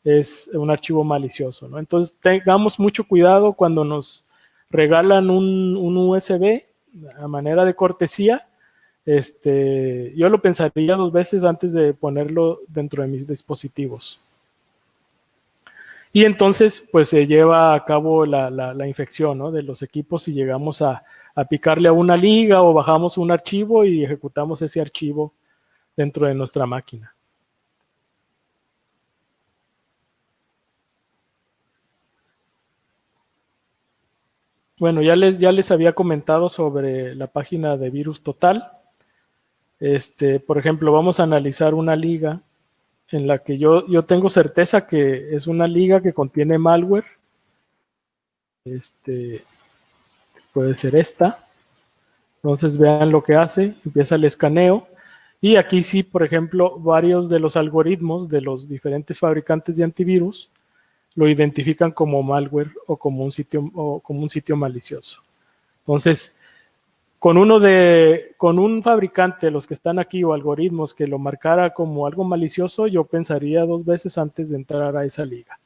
es un archivo malicioso, ¿no? Entonces tengamos mucho cuidado cuando nos regalan un USB a manera de cortesía. Yo lo pensaría 2 veces antes de ponerlo dentro de mis dispositivos. Y entonces, pues se lleva a cabo la infección, ¿no?, de los equipos si llegamos a picarle a una liga o bajamos un archivo y ejecutamos ese archivo dentro de nuestra máquina. Bueno, ya les había comentado sobre la página de Virus Total. Por ejemplo, vamos a analizar una liga en la que yo tengo certeza que es una liga que contiene malware. Puede ser esta. Entonces vean lo que hace, empieza el escaneo. Y aquí sí, por ejemplo, varios de los algoritmos de los diferentes fabricantes de antivirus lo identifican como malware o como un sitio malicioso. Entonces, con un fabricante, los que están aquí, o algoritmos que lo marcara como algo malicioso, yo pensaría 2 veces antes de entrar a esa liga.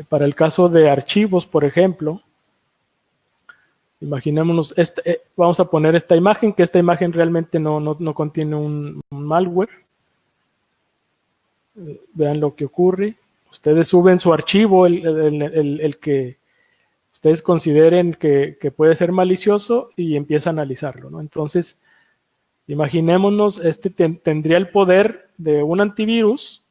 Para el caso de archivos, por ejemplo, imaginémonos, vamos a poner esta imagen, que esta imagen realmente no contiene un malware. Vean lo que ocurre. Ustedes suben su archivo, el que ustedes consideren que puede ser malicioso, y empieza a analizarlo, ¿no? Entonces, imaginémonos, tendría el poder de un antivirus,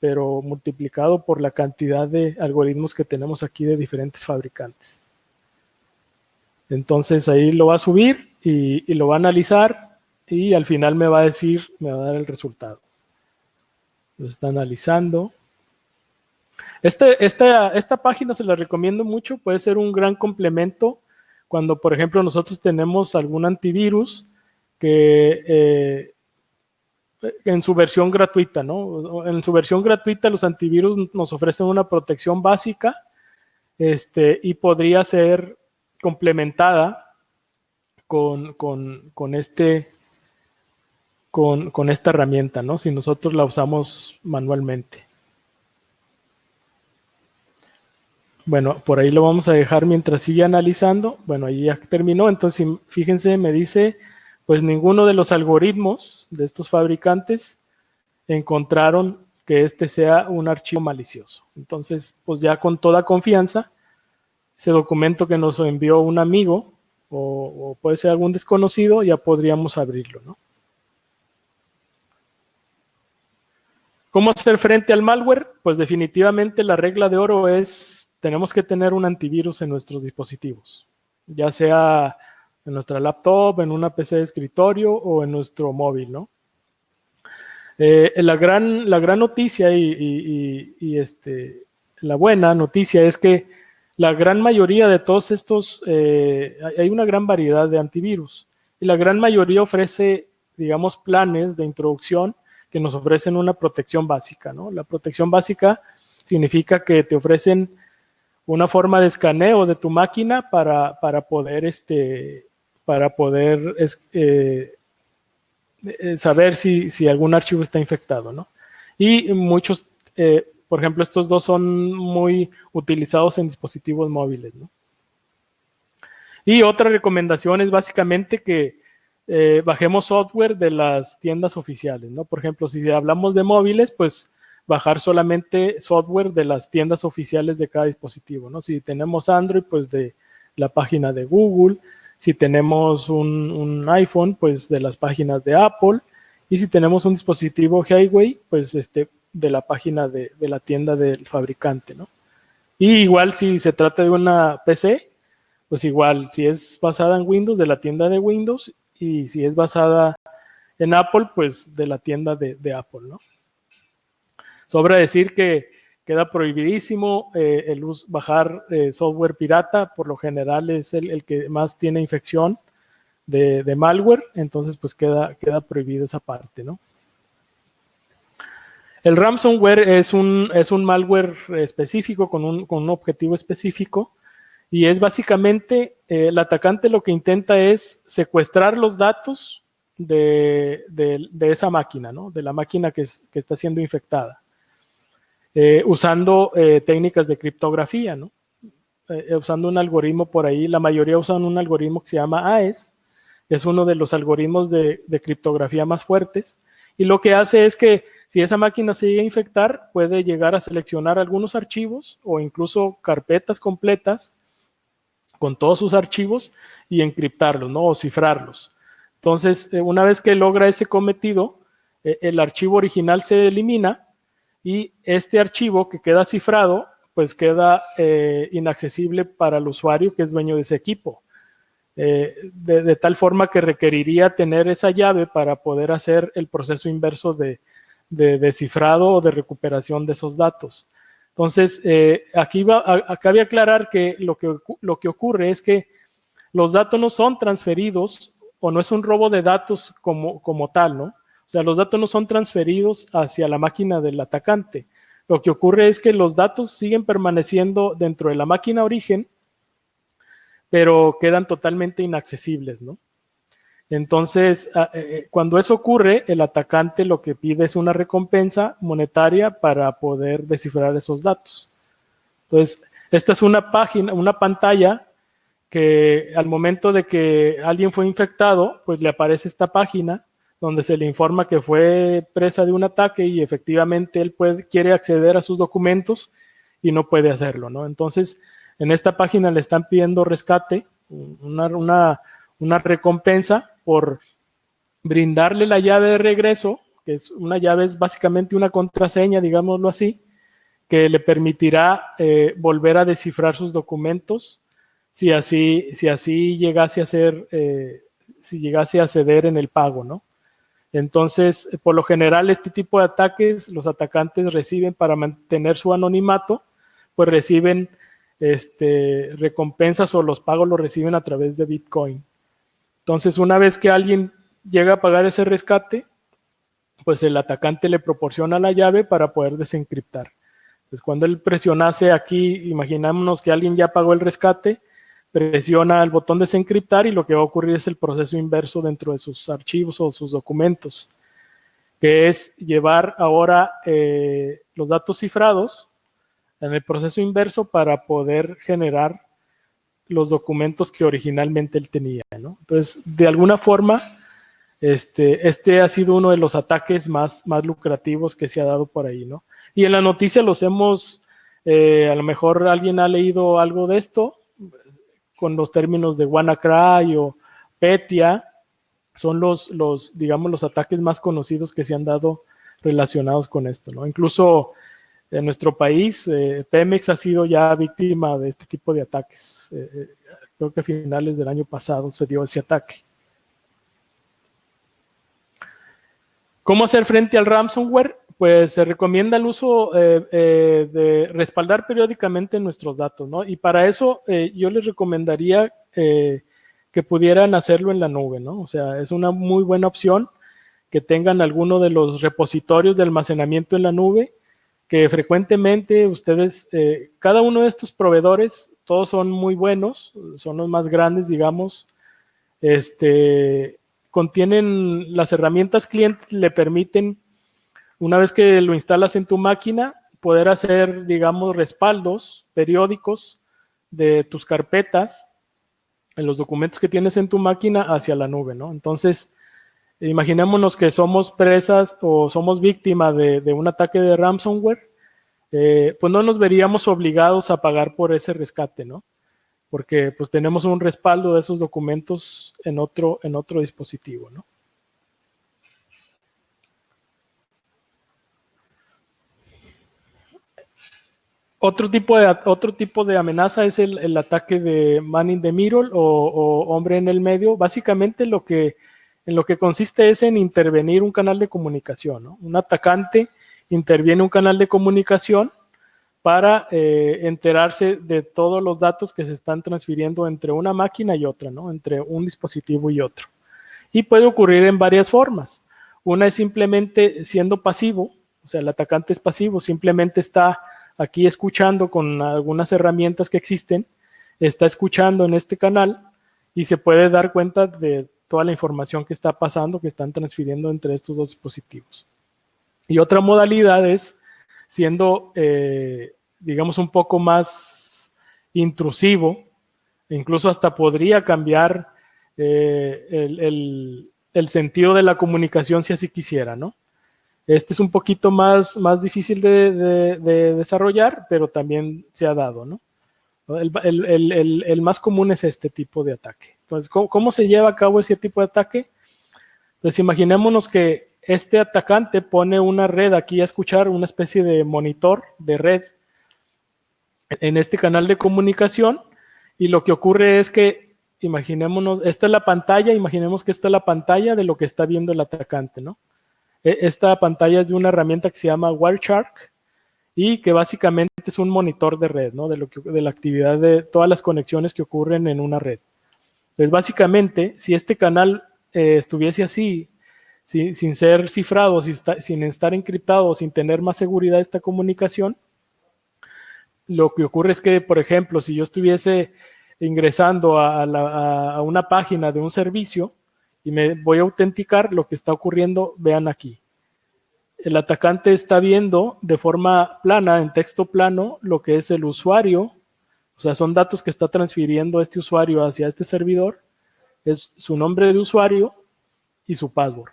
pero multiplicado por la cantidad de algoritmos que tenemos aquí de diferentes fabricantes. Entonces ahí lo va a subir y lo va a analizar, y al final me va a dar el resultado. Lo está analizando. Esta página se la recomiendo mucho, puede ser un gran complemento cuando, por ejemplo, nosotros tenemos algún antivirus que en su versión gratuita, ¿no? En su versión gratuita los antivirus nos ofrecen una protección básica, y podría ser complementada con esta herramienta, ¿no?, si nosotros la usamos manualmente. Bueno, por ahí lo vamos a dejar mientras sigue analizando. Bueno, ahí ya terminó. Entonces, fíjense, me dice, pues ninguno de los algoritmos de estos fabricantes encontraron que sea un archivo malicioso. Entonces, pues ya con toda confianza, ese documento que nos envió un amigo o puede ser algún desconocido, ya podríamos abrirlo, ¿no? ¿Cómo hacer frente al malware? Pues definitivamente la regla de oro es: tenemos que tener un antivirus en nuestros dispositivos, ya sea en nuestra laptop, en una PC de escritorio o en nuestro móvil, ¿no? La gran noticia la buena noticia es que la gran mayoría de todos estos, hay una gran variedad de antivirus, y la gran mayoría ofrece, digamos, planes de introducción que nos ofrecen una protección básica, ¿no? La protección básica significa que te ofrecen una forma de escaneo de tu máquina para poder saber si algún archivo está infectado, ¿no? Y muchos, por ejemplo, estos dos son muy utilizados en dispositivos móviles, ¿no? Y otra recomendación es básicamente que bajemos software de las tiendas oficiales, ¿no? Por ejemplo, si hablamos de móviles, pues bajar solamente software de las tiendas oficiales de cada dispositivo, ¿no? Si tenemos Android, pues de la página de Google. Si tenemos un iPhone, pues de las páginas de Apple. Y si tenemos un dispositivo Highway, pues de la página de la tienda del fabricante, ¿no? Y igual si se trata de una PC, pues igual, si es basada en Windows, de la tienda de Windows, y si es basada en Apple, pues de la tienda de Apple, ¿no? Sobra decir que queda prohibidísimo bajar software pirata. Por lo general es el que más tiene infección de malware, entonces pues queda prohibida esa parte, ¿no? El ransomware es un malware específico con un objetivo específico, y es básicamente el atacante lo que intenta es secuestrar los datos de esa máquina, ¿no? De la máquina que está siendo infectada. usando técnicas de criptografía, ¿no? Usando un algoritmo por ahí, la mayoría usan un algoritmo que se llama AES, es uno de los algoritmos de criptografía más fuertes, y lo que hace es que si esa máquina se llega a infectar, puede llegar a seleccionar algunos archivos o incluso carpetas completas con todos sus archivos y encriptarlos, ¿no? O cifrarlos. Entonces, una vez que logra ese cometido, el archivo original se elimina y este archivo que queda cifrado, pues queda inaccesible para el usuario que es dueño de ese equipo. De tal forma que requeriría tener esa llave para poder hacer el proceso inverso de descifrado o de recuperación de esos datos. Entonces, cabe aclarar que lo que ocurre es que los datos no son transferidos o no es un robo de datos como tal, ¿no? O sea, los datos no son transferidos hacia la máquina del atacante. Lo que ocurre es que los datos siguen permaneciendo dentro de la máquina origen, pero quedan totalmente inaccesibles, ¿no? Entonces, cuando eso ocurre, el atacante lo que pide es una recompensa monetaria para poder descifrar esos datos. Entonces, esta es una pantalla que al momento de que alguien fue infectado, pues le aparece esta página donde se le informa que fue presa de un ataque y efectivamente él quiere acceder a sus documentos y no puede hacerlo, ¿no? Entonces, en esta página le están pidiendo rescate, una recompensa por brindarle la llave de regreso, que es una llave, es básicamente una contraseña, digámoslo así, que le permitirá volver a descifrar sus documentos si así llegase a ser, si llegase a ceder en el pago, ¿no? Entonces, por lo general, este tipo de ataques, los atacantes reciben para mantener su anonimato, pues reciben recompensas o los pagos los reciben a través de Bitcoin. Entonces, una vez que alguien llega a pagar ese rescate, pues el atacante le proporciona la llave para poder desencriptar. Pues cuando él presionase aquí, imaginámonos que alguien ya pagó el rescate, presiona el botón de desencriptar y lo que va a ocurrir es el proceso inverso dentro de sus archivos o sus documentos, que es llevar ahora los datos cifrados en el proceso inverso para poder generar los documentos que originalmente él tenía, ¿no? Entonces, de alguna forma, este ha sido uno de los ataques más lucrativos que se ha dado por ahí, ¿no? Y en la noticia los hemos, a lo mejor alguien ha leído algo de esto, con los términos de WannaCry o Petya, son digamos, los ataques más conocidos que se han dado relacionados con esto, ¿no? Incluso en nuestro país, Pemex ha sido ya víctima de este tipo de ataques. Creo que a finales del año pasado se dio ese ataque. ¿Cómo hacer frente al ransomware? Pues se recomienda el uso de respaldar periódicamente nuestros datos, ¿no? Y para eso yo les recomendaría que pudieran hacerlo en la nube, ¿no? O sea, es una muy buena opción que tengan alguno de los repositorios de almacenamiento en la nube, que frecuentemente ustedes, cada uno de estos proveedores, todos son muy buenos, son los más grandes, digamos, contienen las herramientas cliente, le permiten, una vez que lo instalas en tu máquina, poder hacer, digamos, respaldos periódicos de tus carpetas, en los documentos que tienes en tu máquina hacia la nube, ¿no? Entonces, imaginémonos que somos presas o somos víctimas de un ataque de ransomware, pues no nos veríamos obligados a pagar por ese rescate, ¿no? Porque pues tenemos un respaldo de esos documentos en otro dispositivo, ¿no? Otro tipo de amenaza es el ataque de man in the middle o hombre en el medio. Básicamente en lo que consiste es en intervenir un canal de comunicación, ¿no? Un atacante interviene un canal de comunicación para enterarse de todos los datos que se están transfiriendo entre una máquina y otra, ¿no? Entre un dispositivo y otro. Y puede ocurrir en varias formas. Una es simplemente siendo pasivo, o sea, el atacante es pasivo, simplemente está aquí escuchando con algunas herramientas que existen, está escuchando en este canal y se puede dar cuenta de toda la información que está pasando, que están transfiriendo entre estos dos dispositivos. Y otra modalidad es siendo, digamos, un poco más intrusivo, incluso hasta podría cambiar el sentido de la comunicación si así quisiera, ¿no? Este es un poquito más difícil de desarrollar, pero también se ha dado, ¿no? El más común es este tipo de ataque. Entonces, ¿cómo se lleva a cabo ese tipo de ataque? Pues imaginémonos que este atacante pone una red aquí a escuchar, una especie de monitor de red en este canal de comunicación, y lo que ocurre es que, imaginémonos, esta es la pantalla, imaginemos que esta es la pantalla de lo que está viendo el atacante, ¿no? Esta pantalla es de una herramienta que se llama Wireshark y que básicamente es un monitor de red, ¿no? De la actividad de todas las conexiones que ocurren en una red. Entonces, básicamente, si este canal estuviese así, sin ser cifrado, sin estar encriptado, sin tener más seguridad de esta comunicación, lo que ocurre es que, por ejemplo, si yo estuviese ingresando a una página de un servicio y me voy a autenticar, lo que está ocurriendo, vean aquí. El atacante está viendo de forma plana, en texto plano, lo que es el usuario, o sea, son datos que está transfiriendo este usuario hacia este servidor, es su nombre de usuario y su password.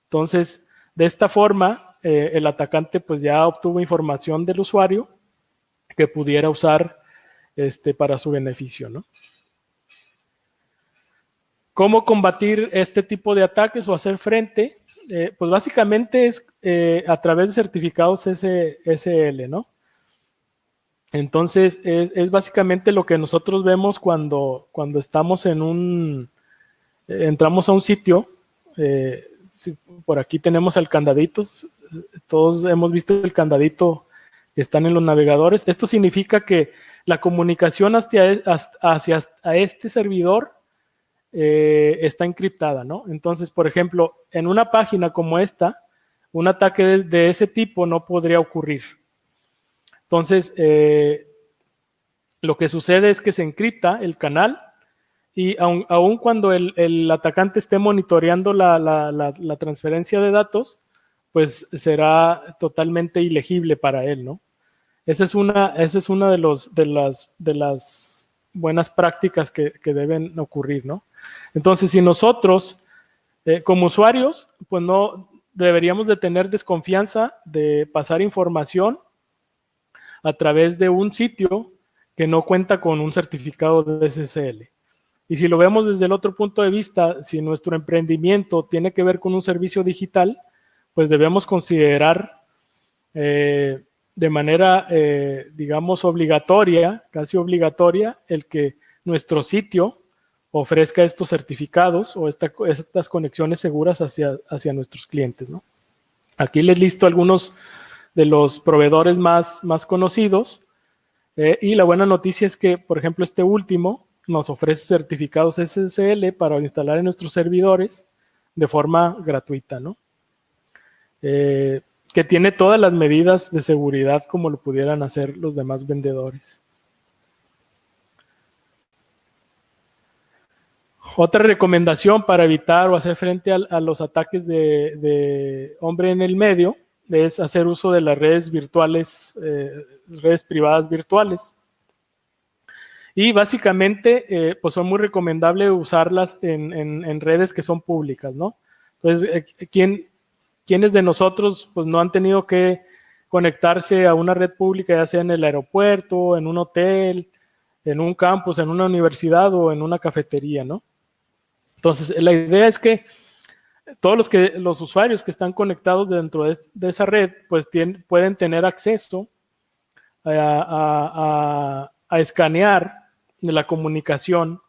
Entonces, de esta forma, el atacante pues ya obtuvo información del usuario que pudiera usar para su beneficio, ¿no? ¿Cómo combatir este tipo de ataques o hacer frente? Pues básicamente es a través de certificados SSL, ¿no? Entonces, es básicamente lo que nosotros vemos cuando estamos entramos a un sitio. Por aquí tenemos el candadito. Todos hemos visto el candadito que están en los navegadores. Esto significa que la comunicación hacia este servidor está encriptada, ¿no? Entonces, por ejemplo, en una página como esta, un ataque de ese tipo no podría ocurrir. Entonces, lo que sucede es que se encripta el canal y aun cuando el atacante esté monitoreando la transferencia de datos, pues será totalmente ilegible para él, ¿no? Esa es una de las buenas prácticas que deben ocurrir, ¿no? Entonces, si nosotros, como usuarios, pues no deberíamos de tener desconfianza de pasar información a través de un sitio que no cuenta con un certificado de SSL. Y si lo vemos desde el otro punto de vista, si nuestro emprendimiento tiene que ver con un servicio digital, pues debemos considerar de manera, digamos, obligatoria, casi obligatoria, el que nuestro sitio ofrezca estos certificados o estas conexiones seguras hacia nuestros clientes, ¿no? Aquí les listo algunos de los proveedores más conocidos, y la buena noticia es que, por ejemplo, este último nos ofrece certificados SSL para instalar en nuestros servidores de forma gratuita, ¿no? Que tiene todas las medidas de seguridad como lo pudieran hacer los demás vendedores. Otra recomendación para evitar o hacer frente a los ataques de hombre en el medio es hacer uso de las redes virtuales, redes privadas virtuales. Y básicamente, pues son muy recomendables usarlas en redes que son públicas, ¿no? Entonces, ¿quiénes de nosotros pues no han tenido que conectarse a una red pública, ya sea en el aeropuerto, en un hotel, en un campus, en una universidad o en una cafetería, ¿no? Entonces, la idea es que todos los usuarios que están conectados dentro de esa red, pues pueden tener acceso a escanear la comunicación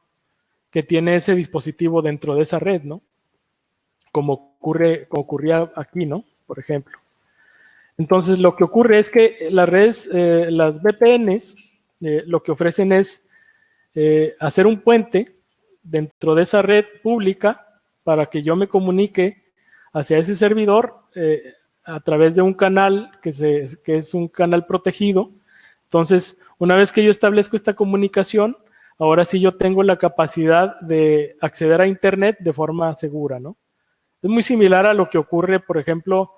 que tiene ese dispositivo dentro de esa red, ¿no? Como ocurría aquí, ¿no? Por ejemplo. Entonces, lo que ocurre es que las redes, las VPNs, lo que ofrecen es hacer un puente dentro de esa red pública para que yo me comunique hacia ese servidor a través de un canal que es un canal protegido. Entonces, una vez que yo establezco esta comunicación, ahora sí yo tengo la capacidad de acceder a Internet de forma segura, ¿no? Es muy similar a lo que ocurre, por ejemplo,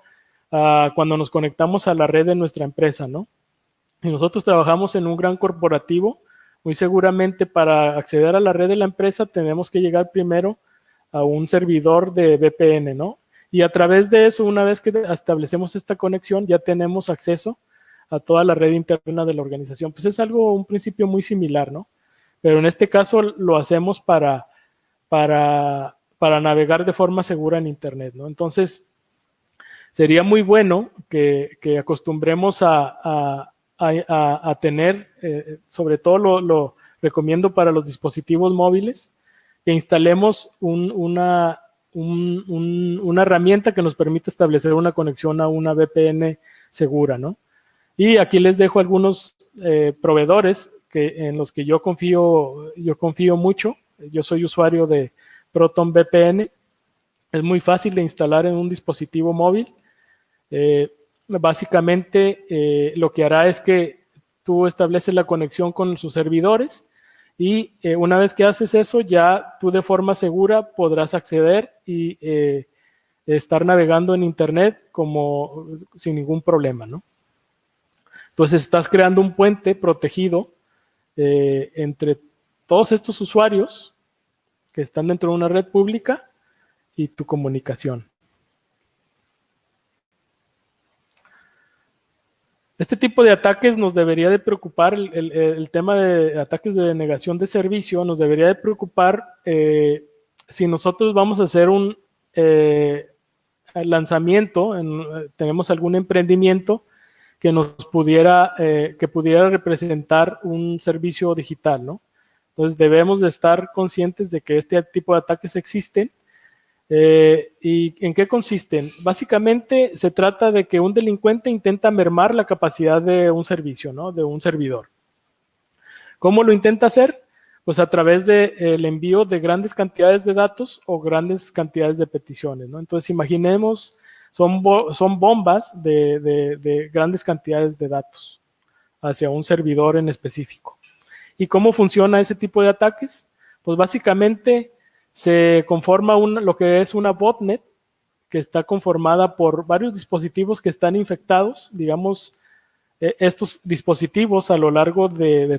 cuando nos conectamos a la red de nuestra empresa, ¿no? Y nosotros trabajamos en un gran corporativo, muy seguramente para acceder a la red de la empresa tenemos que llegar primero a un servidor de VPN, ¿no? Y a través de eso, una vez que establecemos esta conexión, ya tenemos acceso a toda la red interna de la organización. Pues es un principio muy similar, ¿no? Pero en este caso lo hacemos para navegar de forma segura en Internet, ¿no? Entonces, sería muy bueno que acostumbremos a tener, sobre todo lo recomiendo para los dispositivos móviles, que instalemos una herramienta que nos permita establecer una conexión a una VPN segura, ¿no? Y aquí les dejo algunos proveedores en los que yo confío mucho. Yo soy usuario de Proton VPN. Es muy fácil de instalar en un dispositivo móvil. Básicamente lo que hará es que tú estableces la conexión con sus servidores y una vez que haces eso ya tú de forma segura podrás acceder y estar navegando en Internet sin ningún problema, ¿no? Entonces estás creando un puente protegido entre todos estos usuarios que están dentro de una red pública y tu comunicación. Este tipo de ataques nos debería de preocupar, el tema de ataques de denegación de servicio nos debería de preocupar si nosotros vamos a hacer un lanzamiento, tenemos algún emprendimiento que pudiera representar un servicio digital, ¿no? Entonces debemos de estar conscientes de que este tipo de ataques existen. ¿Y en qué consisten? Básicamente se trata de que un delincuente intenta mermar la capacidad de un servicio, ¿no? De un servidor. ¿Cómo lo intenta hacer? Pues a través del envío de grandes cantidades de datos o grandes cantidades de peticiones, ¿no? Entonces imaginemos, son bombas de grandes cantidades de datos hacia un servidor en específico. ¿Y cómo funciona ese tipo de ataques? Pues básicamente se conforma lo que es una botnet que está conformada por varios dispositivos que están infectados. Digamos, estos dispositivos a lo largo de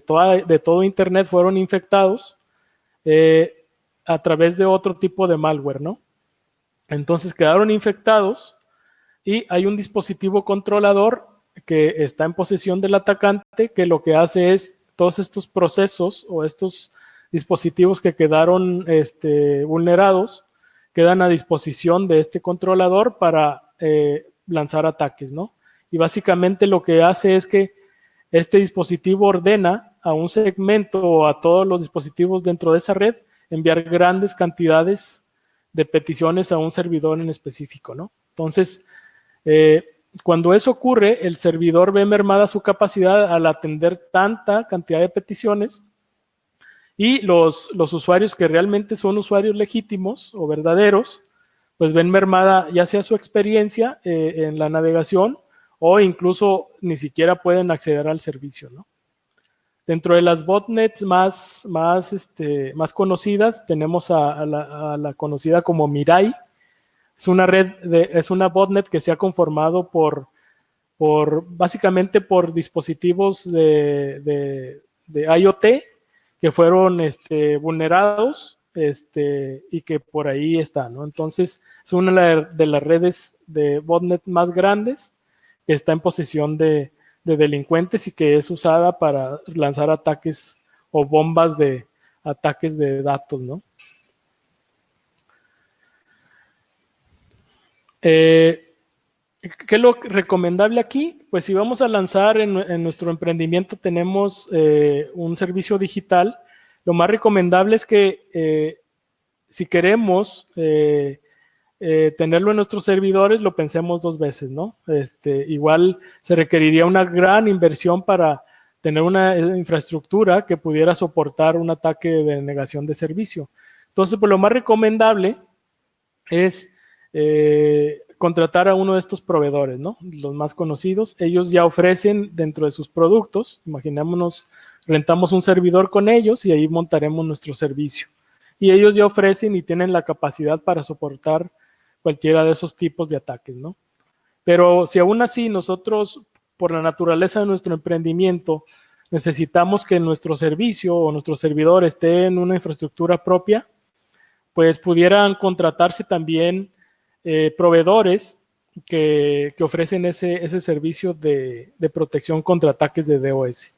todo Internet fueron infectados a través de otro tipo de malware, ¿no? Entonces quedaron infectados y hay un dispositivo controlador que está en posesión del atacante que lo que hace es todos estos procesos o estos dispositivos que quedaron vulnerados, quedan a disposición de este controlador para lanzar ataques, ¿no? Y básicamente lo que hace es que este dispositivo ordena a un segmento o a todos los dispositivos dentro de esa red enviar grandes cantidades de peticiones a un servidor en específico, ¿no? Entonces, cuando eso ocurre, el servidor ve mermada su capacidad al atender tanta cantidad de peticiones. Y los usuarios que realmente son usuarios legítimos o verdaderos, pues ven mermada ya sea su experiencia en la navegación o incluso ni siquiera pueden acceder al servicio, ¿no? Dentro de las botnets más conocidas tenemos a la conocida como Mirai. Es una botnet que se ha conformado básicamente por dispositivos de IoT que fueron vulnerados y que por ahí está, ¿no? Entonces, es una de las redes de botnet más grandes que está en posesión de delincuentes y que es usada para lanzar ataques o bombas de ataques de datos, ¿no? ¿Qué es lo recomendable aquí? Pues si vamos a lanzar en nuestro emprendimiento tenemos un servicio digital, lo más recomendable es que si queremos tenerlo en nuestros servidores, lo pensemos 2 veces, ¿no? Igual se requeriría una gran inversión para tener una infraestructura que pudiera soportar un ataque de denegación de servicio. Entonces, pues lo más recomendable es contratar a uno de estos proveedores, ¿no? Los más conocidos. Ellos ya ofrecen dentro de sus productos, imaginémonos, rentamos un servidor con ellos y ahí montaremos nuestro servicio. Y ellos ya ofrecen y tienen la capacidad para soportar cualquiera de esos tipos de ataques, ¿no? Pero si aún así nosotros, por la naturaleza de nuestro emprendimiento, necesitamos que nuestro servicio o nuestro servidor esté en una infraestructura propia, pues pudieran contratarse también proveedores que ofrecen ese servicio de protección contra ataques de DOS.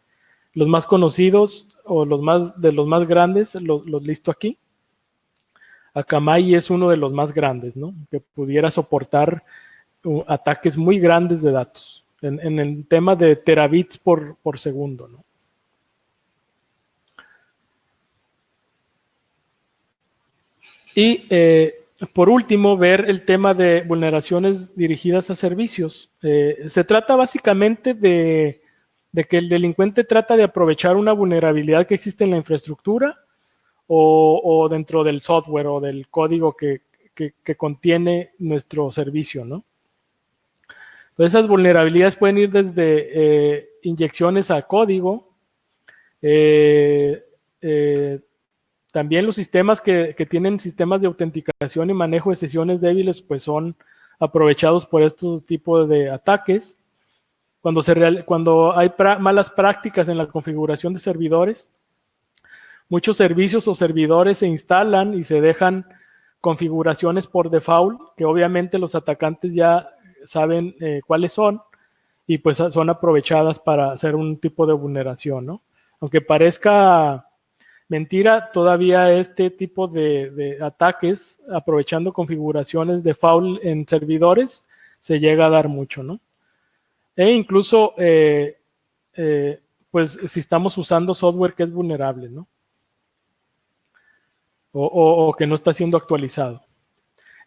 Los más conocidos o los más grandes, los listo aquí. Akamai es uno de los más grandes, ¿no? Que pudiera soportar ataques muy grandes de datos, en el tema de terabits por segundo, ¿no? Y por último, ver el tema de vulneraciones dirigidas a servicios. Se trata básicamente de que el delincuente trata de aprovechar una vulnerabilidad que existe en la infraestructura o dentro del software o del código que contiene nuestro servicio, ¿no? Entonces, esas vulnerabilidades pueden ir desde inyecciones a código, también los sistemas que tienen sistemas de autenticación y manejo de sesiones débiles, pues son aprovechados por estos tipos de ataques. Cuando hay malas prácticas en la configuración de servidores, muchos servicios o servidores se instalan y se dejan configuraciones por default, que obviamente los atacantes ya saben cuáles son, y pues son aprovechadas para hacer un tipo de vulneración, ¿no? Aunque parezca mentira, todavía este tipo de ataques, aprovechando configuraciones default en servidores, se llega a dar mucho, ¿no? E incluso, pues, si estamos usando software que es vulnerable, ¿no? O que no está siendo actualizado.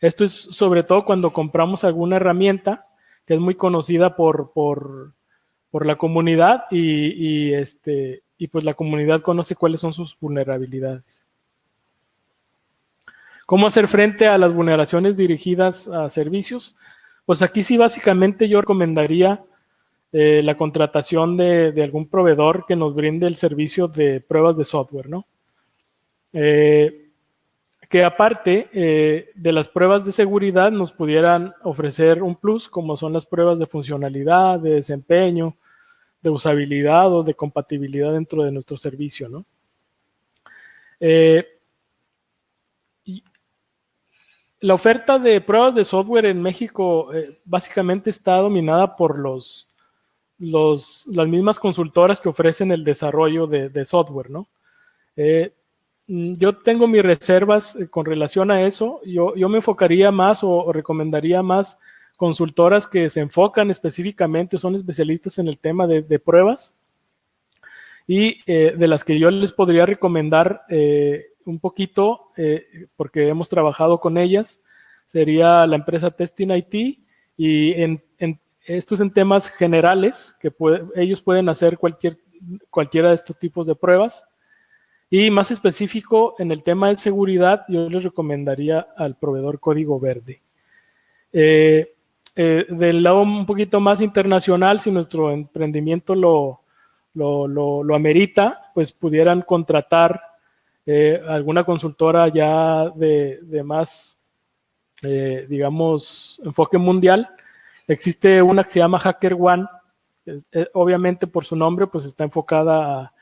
Esto es sobre todo cuando compramos alguna herramienta que es muy conocida por la comunidad y pues la comunidad conoce cuáles son sus vulnerabilidades. ¿Cómo hacer frente a las vulneraciones dirigidas a servicios? Pues aquí sí básicamente yo recomendaría la contratación de algún proveedor que nos brinde el servicio de pruebas de software, ¿no? Que aparte de las pruebas de seguridad nos pudieran ofrecer un plus, como son las pruebas de funcionalidad, de desempeño, de usabilidad o de compatibilidad dentro de nuestro servicio, ¿no? La oferta de pruebas de software en México básicamente está dominada por las mismas consultoras que ofrecen el desarrollo de software, ¿no? Yo tengo mis reservas con relación a eso. Yo me enfocaría más o recomendaría más consultoras que se enfocan específicamente, son especialistas en el tema de pruebas, y de las que yo les podría recomendar un poquito, porque hemos trabajado con ellas, sería la empresa Testing IT, y esto es en temas generales, que ellos pueden hacer cualquiera de estos tipos de pruebas. Y más específico, en el tema de seguridad, yo les recomendaría al proveedor Código Verde. Del lado un poquito más internacional, si nuestro emprendimiento lo amerita, pues pudieran contratar alguna consultora ya de más, digamos, enfoque mundial. Existe una que se llama HackerOne, obviamente por su nombre, pues está enfocada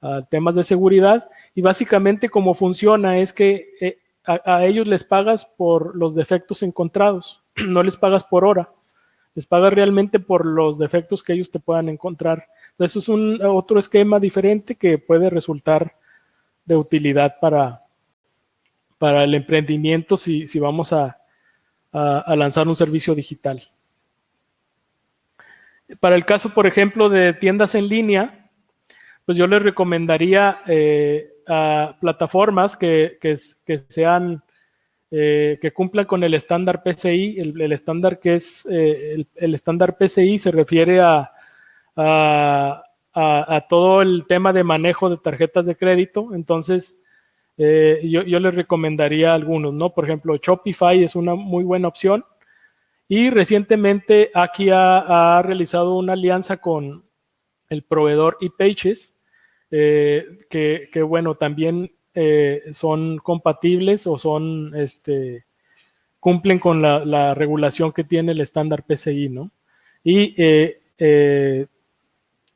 a temas de seguridad, y básicamente cómo funciona es que a ellos les pagas por los defectos encontrados, no les pagas por hora, les pagas realmente por los defectos que ellos te puedan encontrar. Entonces es otro esquema diferente que puede resultar de utilidad para el emprendimiento si vamos a lanzar un servicio digital. Para el caso, por ejemplo, de tiendas en línea, pues yo les recomendaría a plataformas que sean, que cumplan con el estándar PCI. El estándar que es, el estándar PCI se refiere a todo el tema de manejo de tarjetas de crédito. Entonces, yo les recomendaría algunos, ¿no? Por ejemplo, Shopify es una muy buena opción. Y recientemente aquí ha realizado una alianza con el proveedor ePages, que bueno, también son compatibles o son cumplen con la regulación que tiene el estándar PCI, ¿no? Y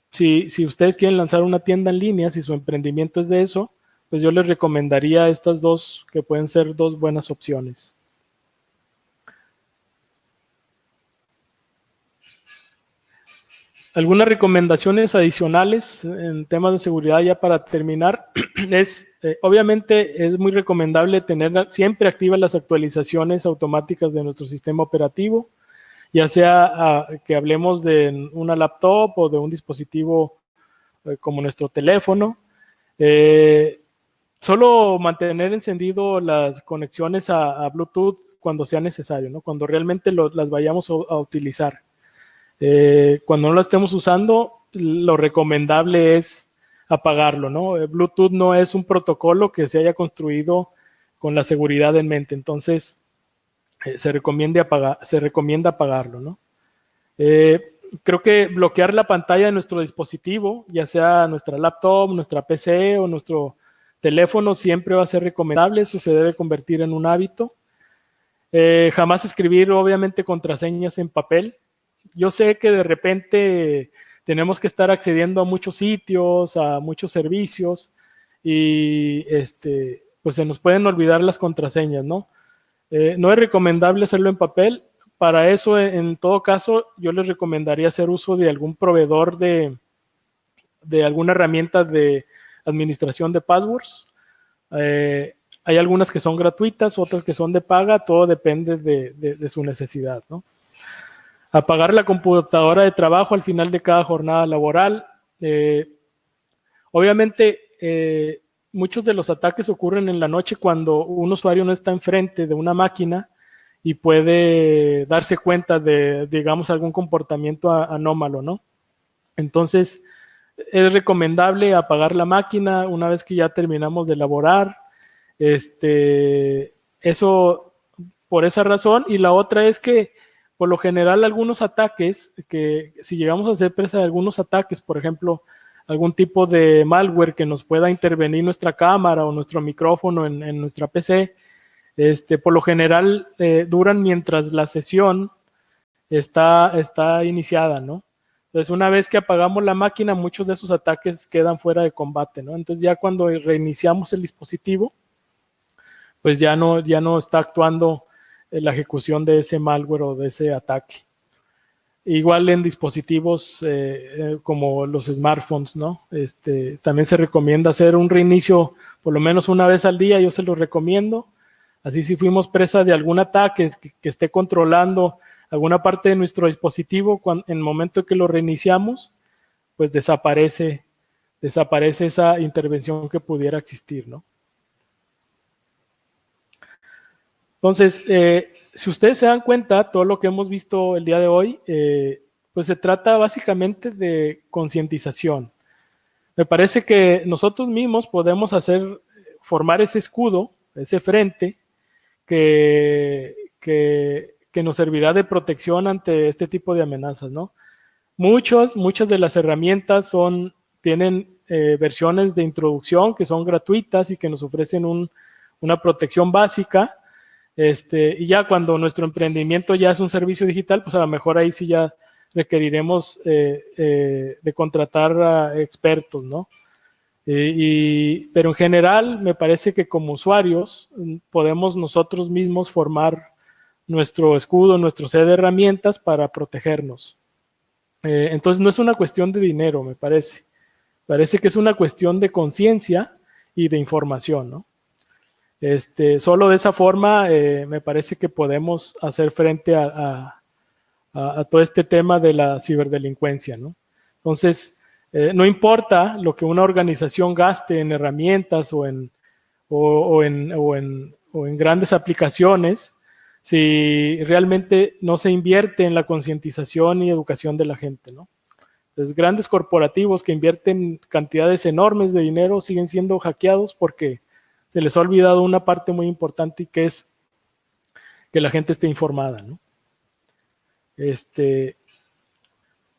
si ustedes quieren lanzar una tienda en línea, si su emprendimiento es de eso, pues yo les recomendaría estas dos, que pueden ser dos buenas opciones. Algunas recomendaciones adicionales en temas de seguridad ya para terminar es, obviamente es muy recomendable tener siempre activas las actualizaciones automáticas de nuestro sistema operativo, ya sea que hablemos de una laptop o de un dispositivo como nuestro teléfono. Solo mantener encendido las conexiones a Bluetooth cuando sea necesario, ¿no? Cuando realmente las vayamos a utilizar. Cuando no lo estemos usando, lo recomendable es apagarlo, ¿no? Bluetooth no es un protocolo que se haya construido con la seguridad en mente, entonces se recomienda apagarlo, ¿no? Creo que bloquear la pantalla de nuestro dispositivo, ya sea nuestra laptop, nuestra PC o nuestro teléfono, siempre va a ser recomendable. Eso se debe convertir en un hábito. Jamás escribir, obviamente, contraseñas en papel. Yo sé que de repente tenemos que estar accediendo a muchos sitios, a muchos servicios y pues se nos pueden olvidar las contraseñas, ¿no? No es recomendable hacerlo en papel. Para eso, en todo caso, yo les recomendaría hacer uso de algún proveedor de alguna herramienta de administración de passwords. Hay algunas que son gratuitas, otras que son de paga, todo depende de su necesidad, ¿no? Apagar la computadora de trabajo al final de cada jornada laboral. Obviamente, muchos de los ataques ocurren en la noche cuando un usuario no está enfrente de una máquina y puede darse cuenta de, digamos, algún comportamiento anómalo, ¿no? Entonces, es recomendable apagar la máquina una vez que ya terminamos de laborar. Eso por esa razón. Y la otra es que, por lo general, algunos ataques, que si llegamos a ser presa de algunos ataques, por ejemplo, algún tipo de malware que nos pueda intervenir nuestra cámara o nuestro micrófono en nuestra PC, por lo general duran mientras la sesión está iniciada, ¿no? Entonces, una vez que apagamos la máquina, muchos de esos ataques quedan fuera de combate, ¿no? Entonces, ya cuando reiniciamos el dispositivo, pues ya no está actuando la ejecución de ese malware o de ese ataque. Igual en dispositivos como los smartphones, ¿no? También se recomienda hacer un reinicio por lo menos una vez al día, yo se lo recomiendo. Así, si fuimos presa de algún ataque que esté controlando alguna parte de nuestro dispositivo, en el momento que lo reiniciamos, pues desaparece esa intervención que pudiera existir, ¿no? Entonces, si ustedes se dan cuenta, todo lo que hemos visto el día de hoy, pues se trata básicamente de concientización. Me parece que nosotros mismos podemos formar ese escudo, ese frente, que nos servirá de protección ante este tipo de amenazas, ¿no? Muchas de las herramientas tienen versiones de introducción que son gratuitas y que nos ofrecen una protección básica. Y ya cuando nuestro emprendimiento ya es un servicio digital, pues a lo mejor ahí sí ya requeriremos de contratar a expertos, ¿no? Pero en general me parece que como usuarios podemos nosotros mismos formar nuestro escudo, nuestro set de herramientas para protegernos. Entonces no es una cuestión de dinero, me parece. Parece que es una cuestión de conciencia y de información, ¿no? Solo de esa forma me parece que podemos hacer frente a todo este tema de la ciberdelincuencia, ¿no? Entonces, no importa lo que una organización gaste en herramientas o en grandes aplicaciones, si realmente no se invierte en la concientización y educación de la gente, ¿no? Entonces, grandes corporativos que invierten cantidades enormes de dinero siguen siendo hackeados porque se les ha olvidado una parte muy importante, y que es que la gente esté informada, ¿no?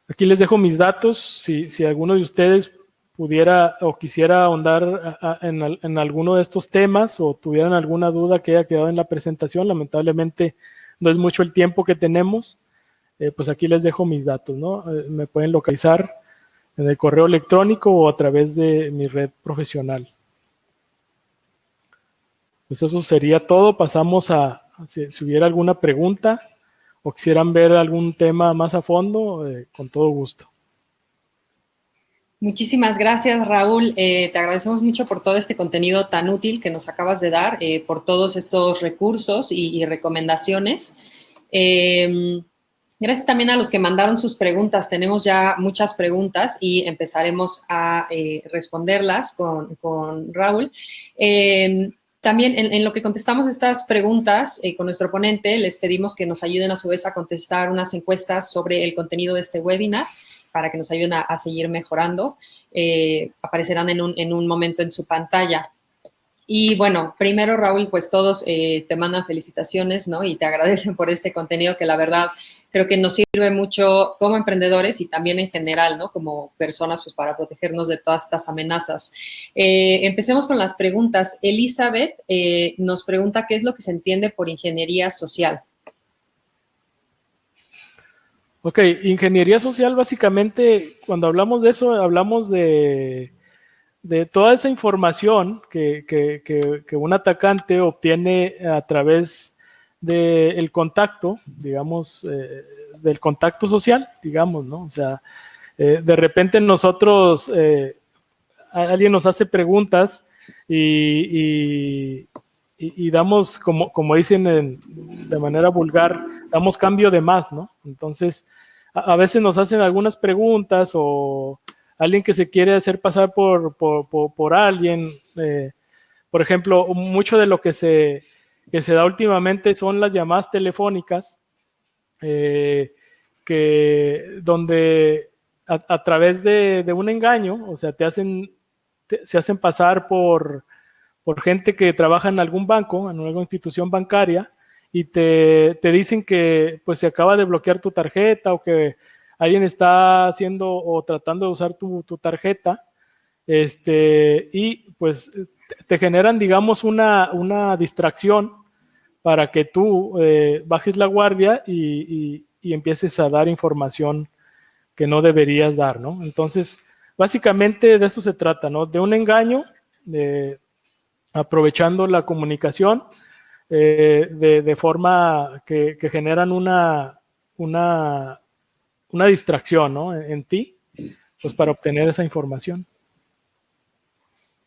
Aquí les dejo mis datos. Si alguno de ustedes pudiera o quisiera ahondar en alguno de estos temas o tuvieran alguna duda que haya quedado en la presentación. Lamentablemente no es mucho el tiempo que tenemos, pues aquí les dejo mis datos, ¿no? Me pueden localizar en el correo electrónico o a través de mi red profesional. Pues eso sería todo. Pasamos si hubiera alguna pregunta o quisieran ver algún tema más a fondo, con todo gusto. Muchísimas gracias, Raúl. Te agradecemos mucho por todo este contenido tan útil que nos acabas de dar, por todos estos recursos y recomendaciones. Gracias también a los que mandaron sus preguntas. Tenemos ya muchas preguntas y empezaremos a responderlas con Raúl. También en lo que contestamos estas preguntas con nuestro ponente, les pedimos que nos ayuden a su vez a contestar unas encuestas sobre el contenido de este webinar para que nos ayuden a seguir mejorando. Aparecerán en un momento en su pantalla. Y bueno, primero, Raúl, pues todos te mandan felicitaciones, ¿no? Y te agradecen por este contenido que la verdad creo que nos sirve mucho como emprendedores y también en general, ¿no? Como personas, pues para protegernos de todas estas amenazas. Empecemos con las preguntas. Elizabeth nos pregunta qué es lo que se entiende por ingeniería social. Ok, ingeniería social básicamente, cuando hablamos de eso, hablamos de toda esa información que un atacante obtiene a través del contacto, digamos, del contacto social, digamos, ¿no? O sea, de repente nosotros, alguien nos hace preguntas y damos, como dicen de manera vulgar, damos cambio de más, ¿no? Entonces, a veces nos hacen algunas preguntas o alguien que se quiere hacer pasar por alguien. Por ejemplo, mucho de lo que se da últimamente son las llamadas telefónicas, donde a través de un engaño, o sea, se hacen pasar por gente que trabaja en algún banco, en alguna institución bancaria, y te dicen que pues se acaba de bloquear tu tarjeta o que alguien está haciendo o tratando de usar tu tarjeta, y pues te generan, digamos, una distracción para que tú bajes la guardia y empieces a dar información que no deberías dar, ¿no? Entonces, básicamente de eso se trata, ¿no? De un engaño, aprovechando la comunicación de forma que generan una distracción, ¿no? en ti, pues para obtener esa información.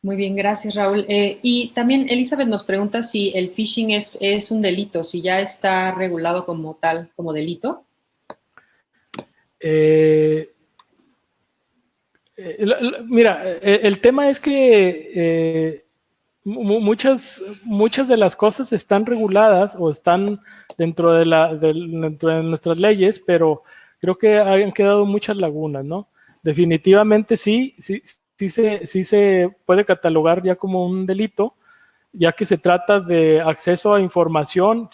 Muy bien, gracias, Raúl. Y también Elizabeth nos pregunta si el phishing es un delito, si ya está regulado como tal, como delito. Mira, el tema es que muchas de las cosas están reguladas o están dentro dentro de nuestras leyes, pero creo que han quedado muchas lagunas, ¿no? Definitivamente sí se puede catalogar ya como un delito, ya que se trata de acceso a información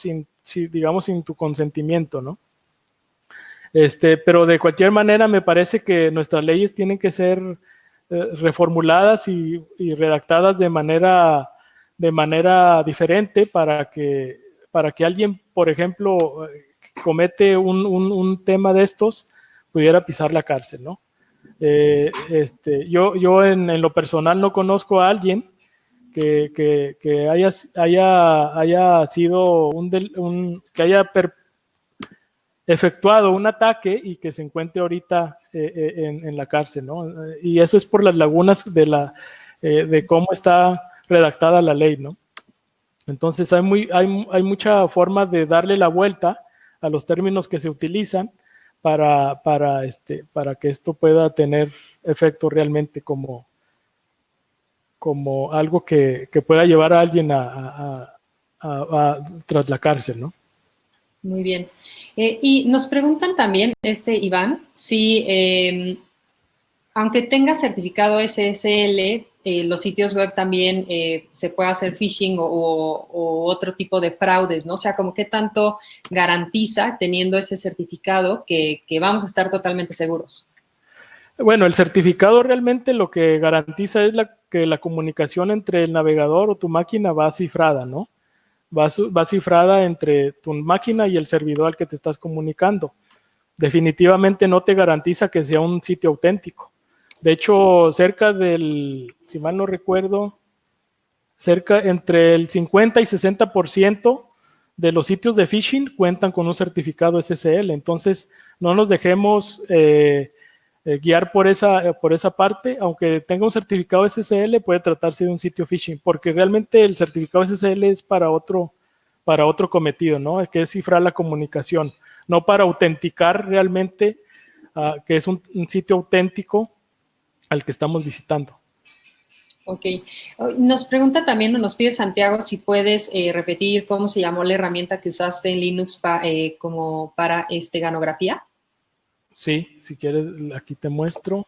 digamos, sin tu consentimiento, ¿no? Pero de cualquier manera me parece que nuestras leyes tienen que ser reformuladas y redactadas de manera diferente para que alguien, por ejemplo, comete un tema de estos, pudiera pisar la cárcel, ¿no? Yo en lo personal no conozco a alguien que haya sido que haya efectuado un ataque y que se encuentre ahorita en la cárcel, ¿no? Y eso es por las lagunas de cómo está redactada la ley, ¿no? Entonces hay mucha forma de darle la vuelta a los términos que se utilizan para que esto pueda tener efecto realmente como algo que pueda llevar a alguien tras la cárcel, ¿no? Muy bien. Y nos preguntan también, Iván, si aunque tenga certificado SSL, los sitios web también se puede hacer phishing o otro tipo de fraudes, ¿no? O sea, como qué tanto garantiza teniendo ese certificado que vamos a estar totalmente seguros. Bueno, el certificado realmente lo que garantiza es que la comunicación entre el navegador o tu máquina va cifrada, ¿no? Va cifrada entre tu máquina y el servidor al que te estás comunicando. Definitivamente no te garantiza que sea un sitio auténtico. De hecho, si mal no recuerdo, cerca entre el 50 y 60% de los sitios de phishing cuentan con un certificado SSL. Entonces, no nos dejemos guiar por esa parte. Aunque tenga un certificado SSL, puede tratarse de un sitio phishing, porque realmente el certificado SSL es para otro cometido, ¿no? Que es cifrar la comunicación, no para autenticar realmente que es un sitio auténtico al que estamos visitando. Ok. Nos pregunta también, nos pide Santiago, si puedes repetir cómo se llamó la herramienta que usaste en Linux como para esteganografía. Sí, si quieres, aquí te muestro.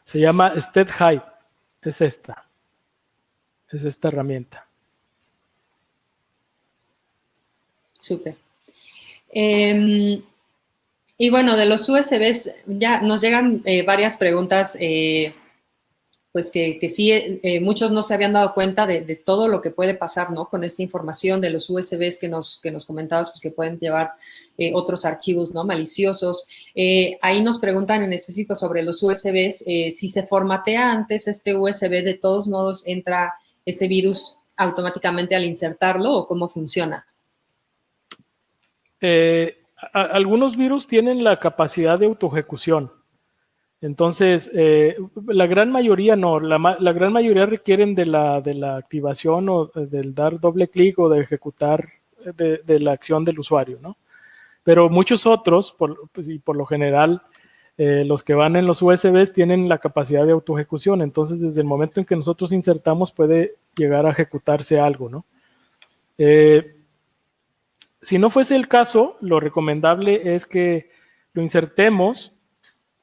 Se llama StetHide. Es esta herramienta. Súper. Y bueno, de los USBs ya nos llegan varias preguntas, pues que sí, muchos no se habían dado cuenta de todo lo que puede pasar, ¿no? Con esta información de los USBs que nos comentabas, pues que pueden llevar otros archivos, ¿no? Maliciosos. Ahí nos preguntan en específico sobre los USBs, si se formatea antes este USB, ¿de todos modos entra ese virus automáticamente al insertarlo o cómo funciona? Algunos virus tienen la capacidad de autoejecución. Entonces, la gran mayoría no. La gran mayoría requieren de la activación o del dar doble clic o de ejecutar de la acción del usuario, ¿no? Pero muchos otros, y por lo general, los que van en los USBs tienen la capacidad de autoejecución. Entonces, desde el momento en que nosotros insertamos, puede llegar a ejecutarse algo, ¿no? Si no fuese el caso, lo recomendable es que lo insertemos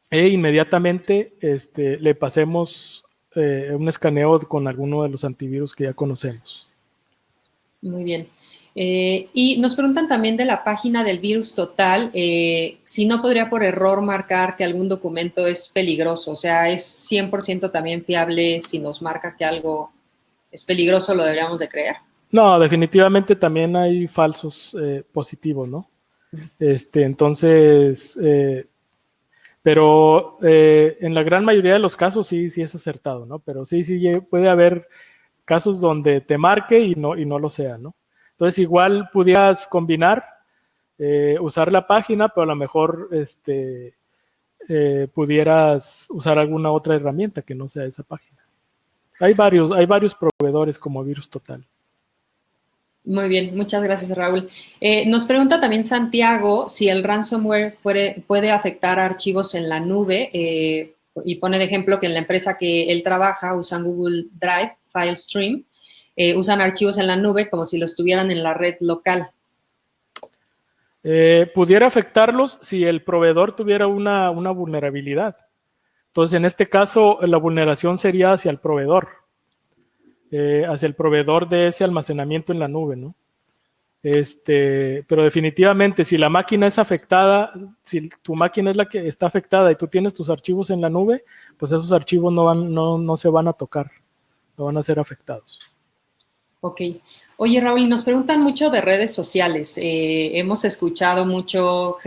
e inmediatamente le pasemos un escaneo con alguno de los antivirus que ya conocemos. Muy bien. Y nos preguntan también de la página del Virus Total, si no podría por error marcar que algún documento es peligroso, o sea, ¿es 100% también fiable si nos marca que algo es peligroso, lo deberíamos de creer? No, definitivamente también hay falsos positivos, ¿no? Entonces, pero en la gran mayoría de los casos sí es acertado, ¿no? Pero sí puede haber casos donde te marque y no lo sea, ¿no? Entonces igual pudieras combinar, usar la página, pero a lo mejor pudieras usar alguna otra herramienta que no sea esa página. Hay varios proveedores como Virus Total. Muy bien, muchas gracias, Raúl. Nos pregunta también Santiago si el ransomware puede afectar archivos en la nube y pone de ejemplo que en la empresa que él trabaja usan Google Drive, FileStream, usan archivos en la nube como si los tuvieran en la red local. Pudiera afectarlos si el proveedor tuviera una vulnerabilidad. Entonces, en este caso, la vulneración sería hacia el proveedor. Hacia el proveedor de ese almacenamiento en la nube, ¿no? Pero definitivamente, si la máquina es afectada, si tu máquina es la que está afectada y tú tienes tus archivos en la nube, pues esos archivos no se van a tocar, no van a ser afectados. Ok. Oye, Raúl, nos preguntan mucho de redes sociales. Hemos escuchado mucho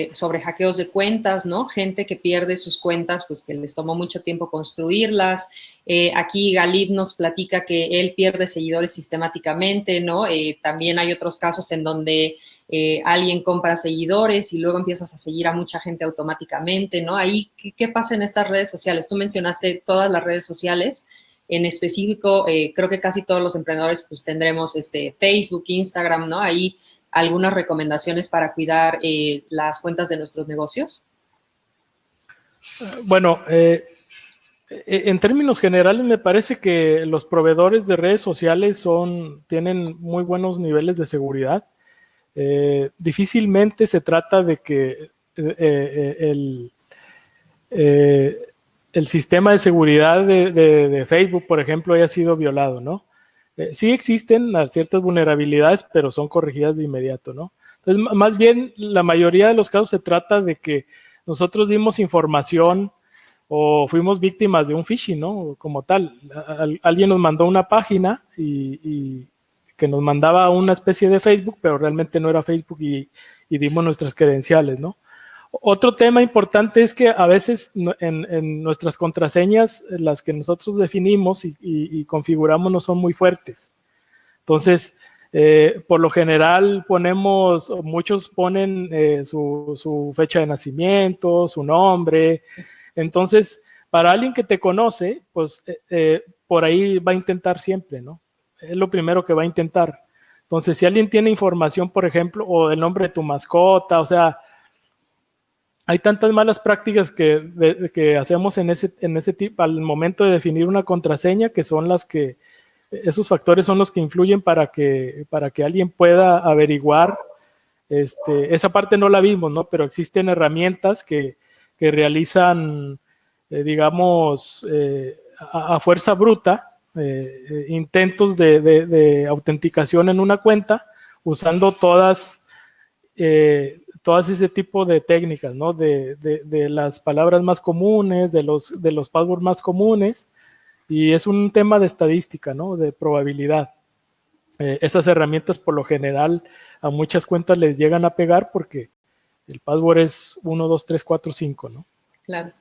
sobre hackeos de cuentas, ¿no? Gente que pierde sus cuentas, pues que les tomó mucho tiempo construirlas. Aquí Galib nos platica que él pierde seguidores sistemáticamente, ¿no? También hay otros casos en donde alguien compra seguidores y luego empiezas a seguir a mucha gente automáticamente, ¿no? Ahí, ¿qué pasa en estas redes sociales? Tú mencionaste todas las redes sociales. En específico, creo que casi todos los emprendedores pues tendremos Facebook, Instagram, ¿no? Ahí algunas recomendaciones para cuidar las cuentas de nuestros negocios. Bueno, en términos generales me parece que los proveedores de redes sociales tienen muy buenos niveles de seguridad. Difícilmente se trata de que el sistema de seguridad de Facebook, por ejemplo, haya sido violado, ¿no? Sí existen ciertas vulnerabilidades, pero son corregidas de inmediato, ¿no? Entonces, más bien, la mayoría de los casos se trata de que nosotros dimos información o fuimos víctimas de un phishing, ¿no? Como tal, alguien nos mandó una página y que nos mandaba una especie de Facebook, pero realmente no era Facebook y dimos nuestras credenciales, ¿no? Otro tema importante es que a veces en nuestras contraseñas, las que nosotros definimos y configuramos, no son muy fuertes. Entonces, por lo general muchos ponen su fecha de nacimiento, su nombre. Entonces, para alguien que te conoce, pues por ahí va a intentar siempre, ¿no? Es lo primero que va a intentar. Entonces, si alguien tiene información, por ejemplo, o el nombre de tu mascota, o sea, hay tantas malas prácticas que hacemos en ese tipo al momento de definir una contraseña, que son esos factores son los que influyen para que alguien pueda averiguar. Esa parte no la vimos, ¿no? Pero existen herramientas que realizan, digamos, a fuerza bruta, intentos de autenticación en una cuenta, usando todas ese tipo de técnicas, ¿no? De las palabras más comunes, de los passwords más comunes, y es un tema de estadística, ¿no? De probabilidad. Esas herramientas por lo general a muchas cuentas les llegan a pegar porque el password es 1, 2, 3, 4, 5, ¿no? Claro.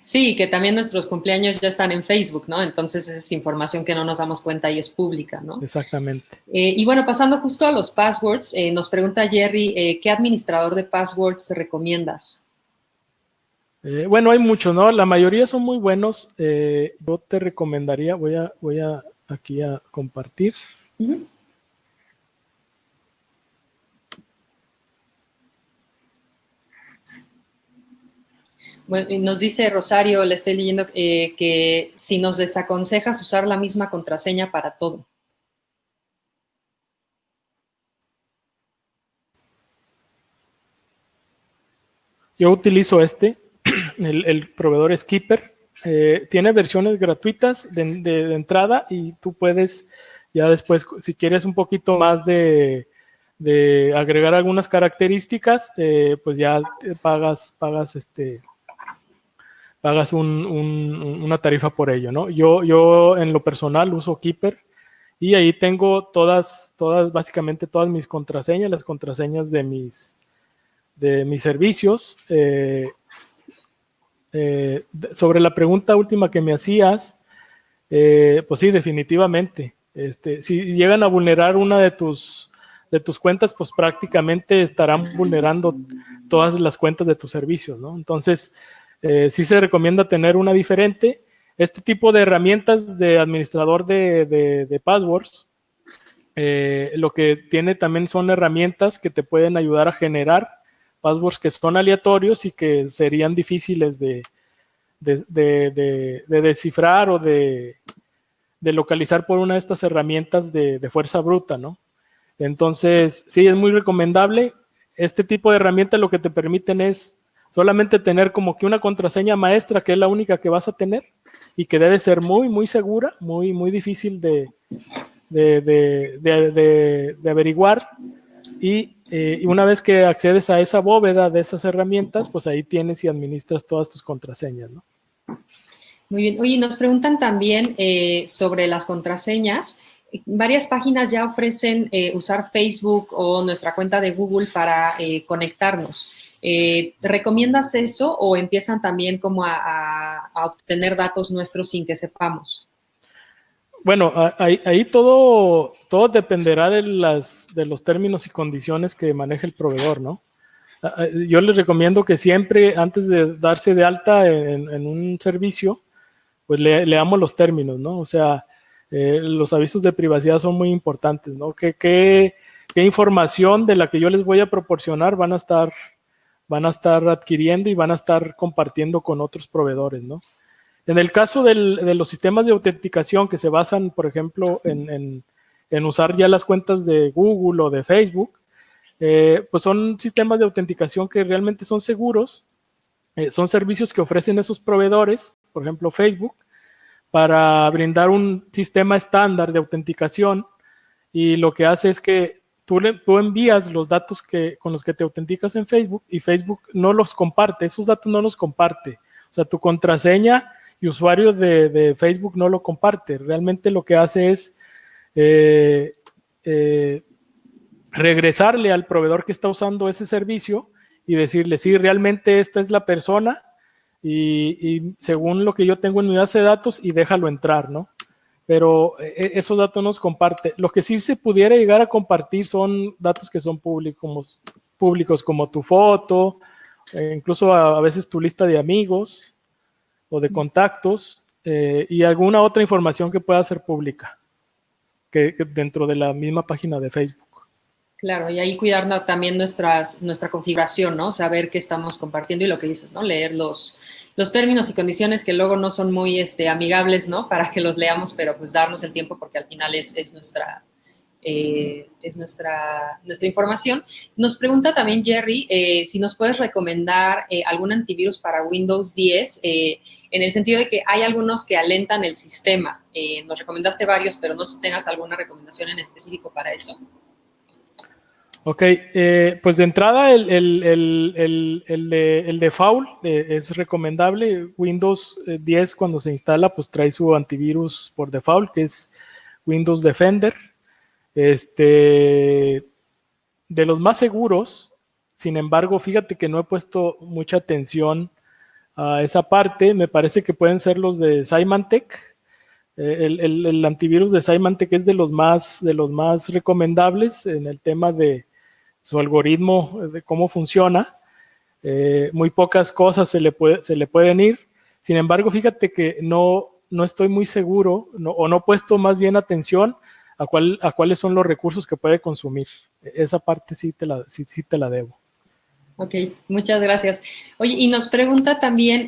Sí, que también nuestros cumpleaños ya están en Facebook, ¿no? Entonces es información que no nos damos cuenta y es pública, ¿no? Exactamente. Y bueno, pasando justo a los passwords, nos pregunta Jerry, ¿qué administrador de passwords recomiendas? Bueno, hay muchos, ¿no? La mayoría son muy buenos. Yo te recomendaría, voy a aquí a compartir. Uh-huh. Bueno, nos dice Rosario, le estoy leyendo que si nos desaconsejas usar la misma contraseña para todo. Yo utilizo el proveedor es Keeper. Tiene versiones gratuitas de entrada y tú puedes ya después, si quieres un poquito más de agregar algunas características, pues ya pagas una tarifa por ello, ¿no? Yo en lo personal uso Keeper y ahí tengo básicamente todas mis contraseñas, las contraseñas de mis servicios. Sobre la pregunta última que me hacías, pues sí, definitivamente. Si llegan a vulnerar una de tus cuentas, pues prácticamente estarán vulnerando todas las cuentas de tus servicios, ¿no? Entonces, sí se recomienda tener una diferente. Este tipo de herramientas de administrador de passwords, lo que tiene también son herramientas que te pueden ayudar a generar passwords que son aleatorios y que serían difíciles de descifrar o de localizar por una de estas herramientas de fuerza bruta, ¿no? Entonces, sí, es muy recomendable. Este tipo de herramientas lo que te permiten es solamente tener como que una contraseña maestra, que es la única que vas a tener y que debe ser muy, muy segura, muy, muy difícil de averiguar. Y una vez que accedes a esa bóveda de esas herramientas, pues ahí tienes y administras todas tus contraseñas, ¿no? Muy bien. Oye, nos preguntan también sobre las contraseñas. Varias páginas ya ofrecen usar Facebook o nuestra cuenta de Google para conectarnos. ¿Recomiendas eso o empiezan también como a obtener datos nuestros sin que sepamos? Bueno, ahí todo dependerá de los términos y condiciones que maneje el proveedor, ¿no? Yo les recomiendo que siempre, antes de darse de alta en un servicio, pues leamos los términos, ¿no? O sea, los avisos de privacidad son muy importantes, ¿no? ¿Qué información de la que yo les voy a proporcionar van a estar adquiriendo y van a estar compartiendo con otros proveedores, ¿no? En el caso de los sistemas de autenticación que se basan, por ejemplo, en usar ya las cuentas de Google o de Facebook, pues son sistemas de autenticación que realmente son seguros, son servicios que ofrecen esos proveedores, por ejemplo Facebook, para brindar un sistema estándar de autenticación, y lo que hace es que tú envías los datos con los que te autenticas en Facebook, y Facebook no los comparte, esos datos no los comparte. O sea, tu contraseña y usuario de Facebook no lo comparte. Realmente lo que hace es regresarle al proveedor que está usando ese servicio y decirle, sí, realmente esta es la persona y según lo que yo tengo en mi base de datos, y déjalo entrar, ¿no? Pero esos datos no los comparte. Lo que sí se pudiera llegar a compartir son datos que son públicos como tu foto, incluso a veces tu lista de amigos o de contactos, y alguna otra información que pueda ser pública que dentro de la misma página de Facebook. Claro, y ahí cuidar también nuestra configuración, ¿no? Saber qué estamos compartiendo y lo que dices, ¿no? Leer los términos y condiciones que luego no son muy amigables, ¿no? Para que los leamos, pero pues darnos el tiempo porque al final es nuestra información. Nos pregunta también Jerry si nos puedes recomendar algún antivirus para Windows 10, en el sentido de que hay algunos que alentan el sistema. Nos recomendaste varios, pero no sé si tengas alguna recomendación en específico para eso. Ok, pues de entrada el default es recomendable. Windows 10 cuando se instala pues trae su antivirus por default, que es Windows Defender. De los más seguros, sin embargo, fíjate que no he puesto mucha atención a esa parte. Me parece que pueden ser los de Symantec. El antivirus de Symantec es de los más recomendables en el tema de su algoritmo, de cómo funciona. Muy pocas cosas se le pueden ir. Sin embargo, fíjate que no estoy muy seguro, o no he puesto más bien atención a cuáles son los recursos que puede consumir. Esa parte sí te la debo. Ok, muchas gracias. Oye, y nos pregunta también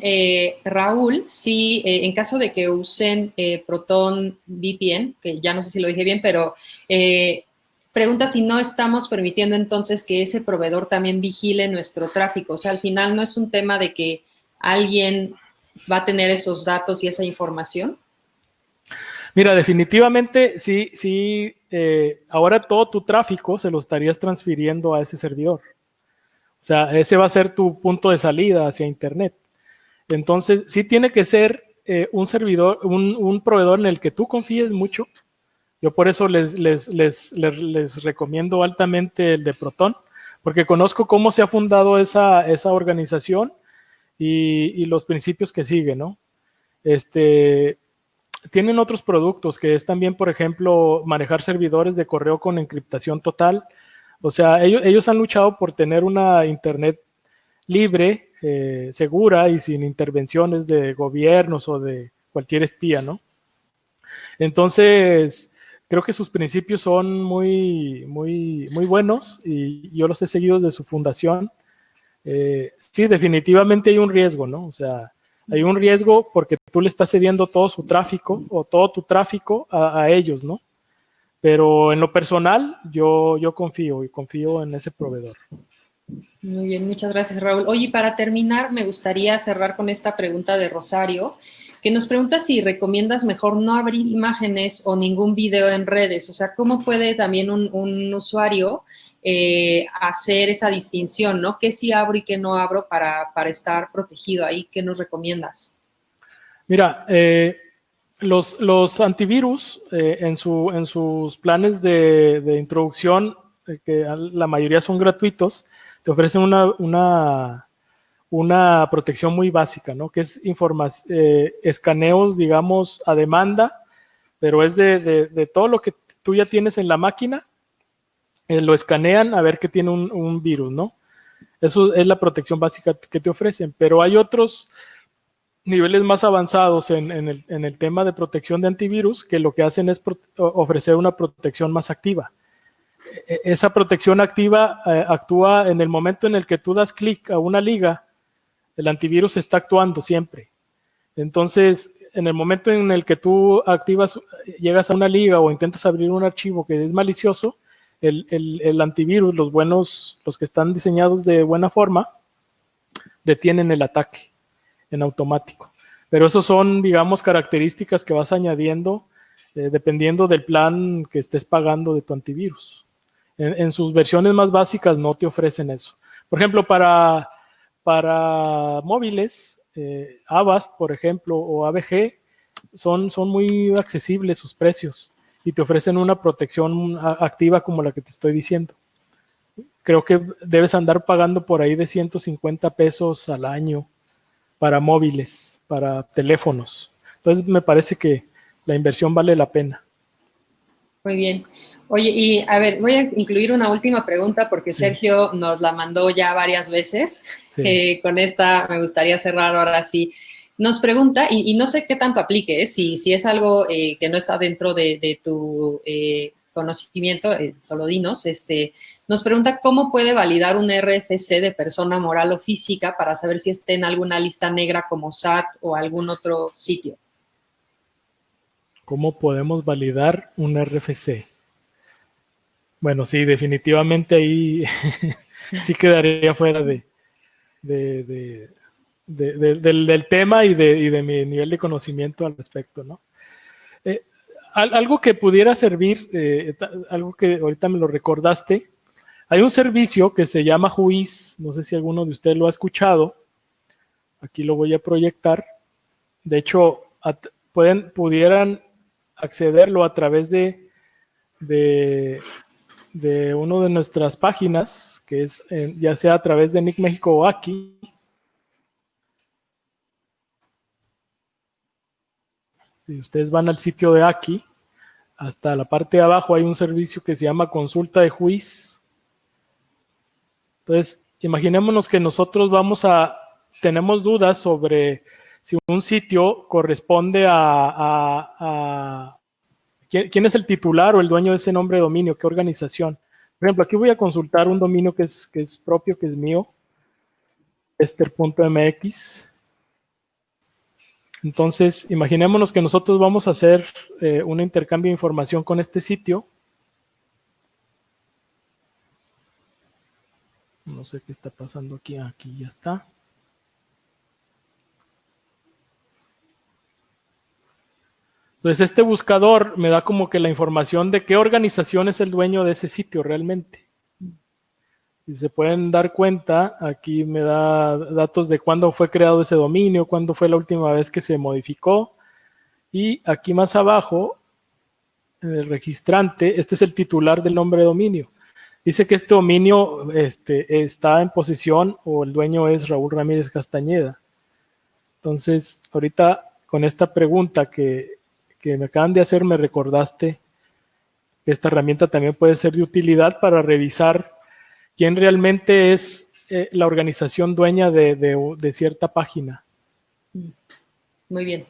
Raúl si en caso de que usen Proton VPN, que ya no sé si lo dije bien, pero pregunta si no estamos permitiendo entonces que ese proveedor también vigile nuestro tráfico. O sea, al final no es un tema de que alguien va a tener esos datos y esa información. Mira, definitivamente sí, ahora todo tu tráfico se lo estarías transfiriendo a ese servidor. O sea, ese va a ser tu punto de salida hacia Internet. Entonces, sí tiene que ser un servidor, un proveedor en el que tú confíes mucho. Yo por eso les recomiendo altamente el de Proton, porque conozco cómo se ha fundado esa organización y los principios que sigue, ¿no? Tienen otros productos que es también, por ejemplo, manejar servidores de correo con encriptación total. O sea, ellos han luchado por tener una Internet libre, segura y sin intervenciones de gobiernos o de cualquier espía, ¿no? Entonces, creo que sus principios son muy buenos y yo los he seguido desde su fundación. Sí, definitivamente hay un riesgo, ¿no? O sea, hay un riesgo porque tú le estás cediendo todo su tráfico o todo tu tráfico a ellos, ¿no? Pero en lo personal, yo confío en ese proveedor. Muy bien, muchas gracias, Raúl. Oye, para terminar, me gustaría cerrar con esta pregunta de Rosario, que nos pregunta si recomiendas mejor no abrir imágenes o ningún video en redes. O sea, ¿cómo puede también un usuario hacer esa distinción, ¿no? ¿Qué sí abro y qué no abro para estar protegido ahí? ¿Qué nos recomiendas? Mira, los antivirus en sus planes de introducción, que la mayoría son gratuitos, te ofrecen una protección muy básica, ¿no? Que es escaneos, digamos, a demanda, pero es de todo lo que tú ya tienes en la máquina, lo escanean a ver que tiene un virus, ¿no? Eso es la protección básica que te ofrecen, pero hay otros niveles más avanzados en el tema de protección de antivirus que lo que hacen es ofrecer una protección más activa. Esa protección activa actúa en el momento en el que tú das clic a una liga, el antivirus está actuando siempre. Entonces, en el momento en el que tú llegas a una liga o intentas abrir un archivo que es malicioso, el antivirus, los que están diseñados de buena forma, detienen el ataque en automático. Pero esos son, digamos, características que vas añadiendo dependiendo del plan que estés pagando de tu antivirus. En sus versiones más básicas no te ofrecen eso. Por ejemplo, para móviles, Avast, por ejemplo, o AVG, son muy accesibles sus precios y te ofrecen una protección activa como la que te estoy diciendo. Creo que debes andar pagando por ahí de 150 pesos al año para móviles, para teléfonos. Entonces me parece que la inversión vale la pena. Muy bien. Oye, y a ver, voy a incluir una última pregunta porque Sergio nos la mandó ya varias veces. Sí. Con esta me gustaría cerrar ahora sí. Nos pregunta, y no sé qué tanto aplique, si es algo que no está dentro de tu conocimiento, solo dinos, nos pregunta cómo puede validar un RFC de persona moral o física para saber si está en alguna lista negra como SAT o algún otro sitio. ¿Cómo podemos validar un RFC? Bueno, sí, definitivamente ahí sí quedaría fuera del tema y de mi nivel de conocimiento al respecto, ¿no? Algo que pudiera servir, algo que ahorita me lo recordaste, hay un servicio que se llama Juiz, no sé si alguno de ustedes lo ha escuchado, aquí lo voy a proyectar, de hecho pudieran accederlo a través de una de nuestras páginas, que es ya sea a través de Nick México o aquí. Si ustedes van al sitio de aquí, hasta la parte de abajo hay un servicio que se llama Consulta de Juiz. Entonces, imaginémonos que nosotros tenemos dudas sobre si un sitio corresponde a ¿quién es el titular o el dueño de ese nombre de dominio? ¿Qué organización? Por ejemplo, aquí voy a consultar un dominio que es propio, que es mío, ester.mx. Entonces, imaginémonos que nosotros vamos a hacer un intercambio de información con este sitio. No sé qué está pasando aquí. Aquí ya está. Entonces, este buscador me da como que la información de qué organización es el dueño de ese sitio realmente. Si se pueden dar cuenta, aquí me da datos de cuándo fue creado ese dominio, cuándo fue la última vez que se modificó. Y aquí más abajo, en el registrante, este es el titular del nombre de dominio. Dice que este dominio está en posesión o el dueño es Raúl Ramírez Castañeda. Entonces, ahorita con esta pregunta que me acaban de hacer, me recordaste que esta herramienta también puede ser de utilidad para revisar quién realmente es la organización dueña de cierta página. Muy bien.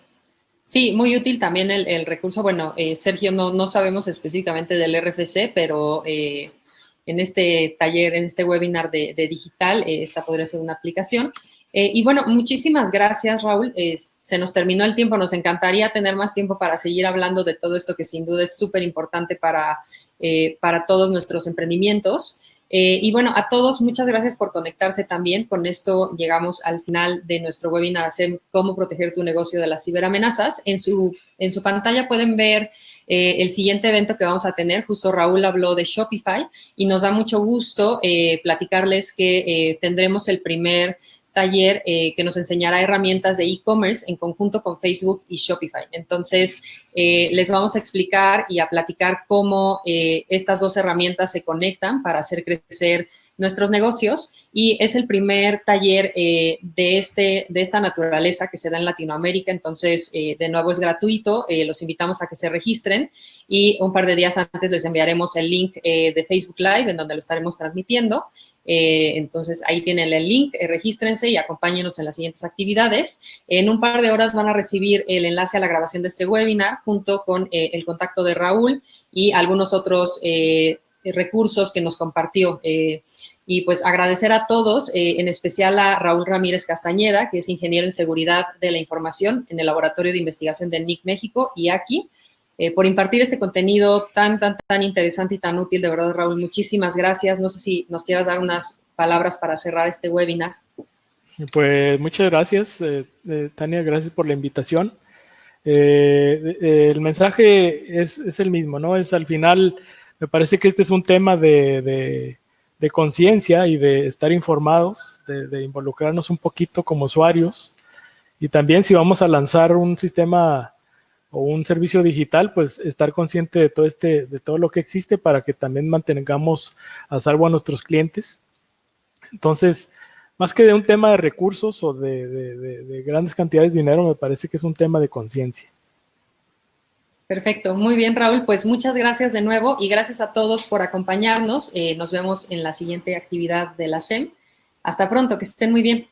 Sí, muy útil también el recurso. Bueno, Sergio, no sabemos específicamente del RFC, pero en este taller, en este webinar de digital, esta podría ser una aplicación. Y bueno, muchísimas gracias, Raúl. Se nos terminó el tiempo. Nos encantaría tener más tiempo para seguir hablando de todo esto que sin duda es súper importante para todos nuestros emprendimientos. Y bueno, a todos, muchas gracias por conectarse también. Con esto llegamos al final de nuestro webinar Cómo proteger tu negocio de las ciberamenazas. En su pantalla pueden ver el siguiente evento que vamos a tener. Justo Raúl habló de Shopify y nos da mucho gusto platicarles que tendremos el primer taller que nos enseñará herramientas de e-commerce en conjunto con Facebook y Shopify. Entonces, les vamos a explicar y a platicar cómo estas dos herramientas se conectan para hacer crecer nuestros negocios, y es el primer taller de esta naturaleza que se da en Latinoamérica. Entonces, de nuevo es gratuito, los invitamos a que se registren y un par de días antes les enviaremos el link de Facebook Live en donde lo estaremos transmitiendo. Entonces, ahí tienen el link, regístrense y acompáñenos en las siguientes actividades. En un par de horas van a recibir el enlace a la grabación de este webinar junto con el contacto de Raúl y algunos otros recursos que nos compartió. Y pues agradecer a todos, en especial a Raúl Ramírez Castañeda, que es ingeniero en seguridad de la información en el Laboratorio de Investigación de NIC México y aquí, por impartir este contenido tan interesante y tan útil. De verdad, Raúl, muchísimas gracias. No sé si nos quieras dar unas palabras para cerrar este webinar. Pues muchas gracias, Tania, gracias por la invitación. El mensaje es el mismo, ¿no? Es al final, me parece que este es un tema de conciencia y de estar informados, de involucrarnos un poquito como usuarios, y también si vamos a lanzar un sistema o un servicio digital, pues estar consciente de todo lo que existe para que también mantengamos a salvo a nuestros clientes. Entonces, más que de un tema de recursos o de grandes cantidades de dinero, me parece que es un tema de conciencia. Perfecto, muy bien, Raúl. Pues muchas gracias de nuevo y gracias a todos por acompañarnos. Nos vemos en la siguiente actividad de la SEM. Hasta pronto, que estén muy bien.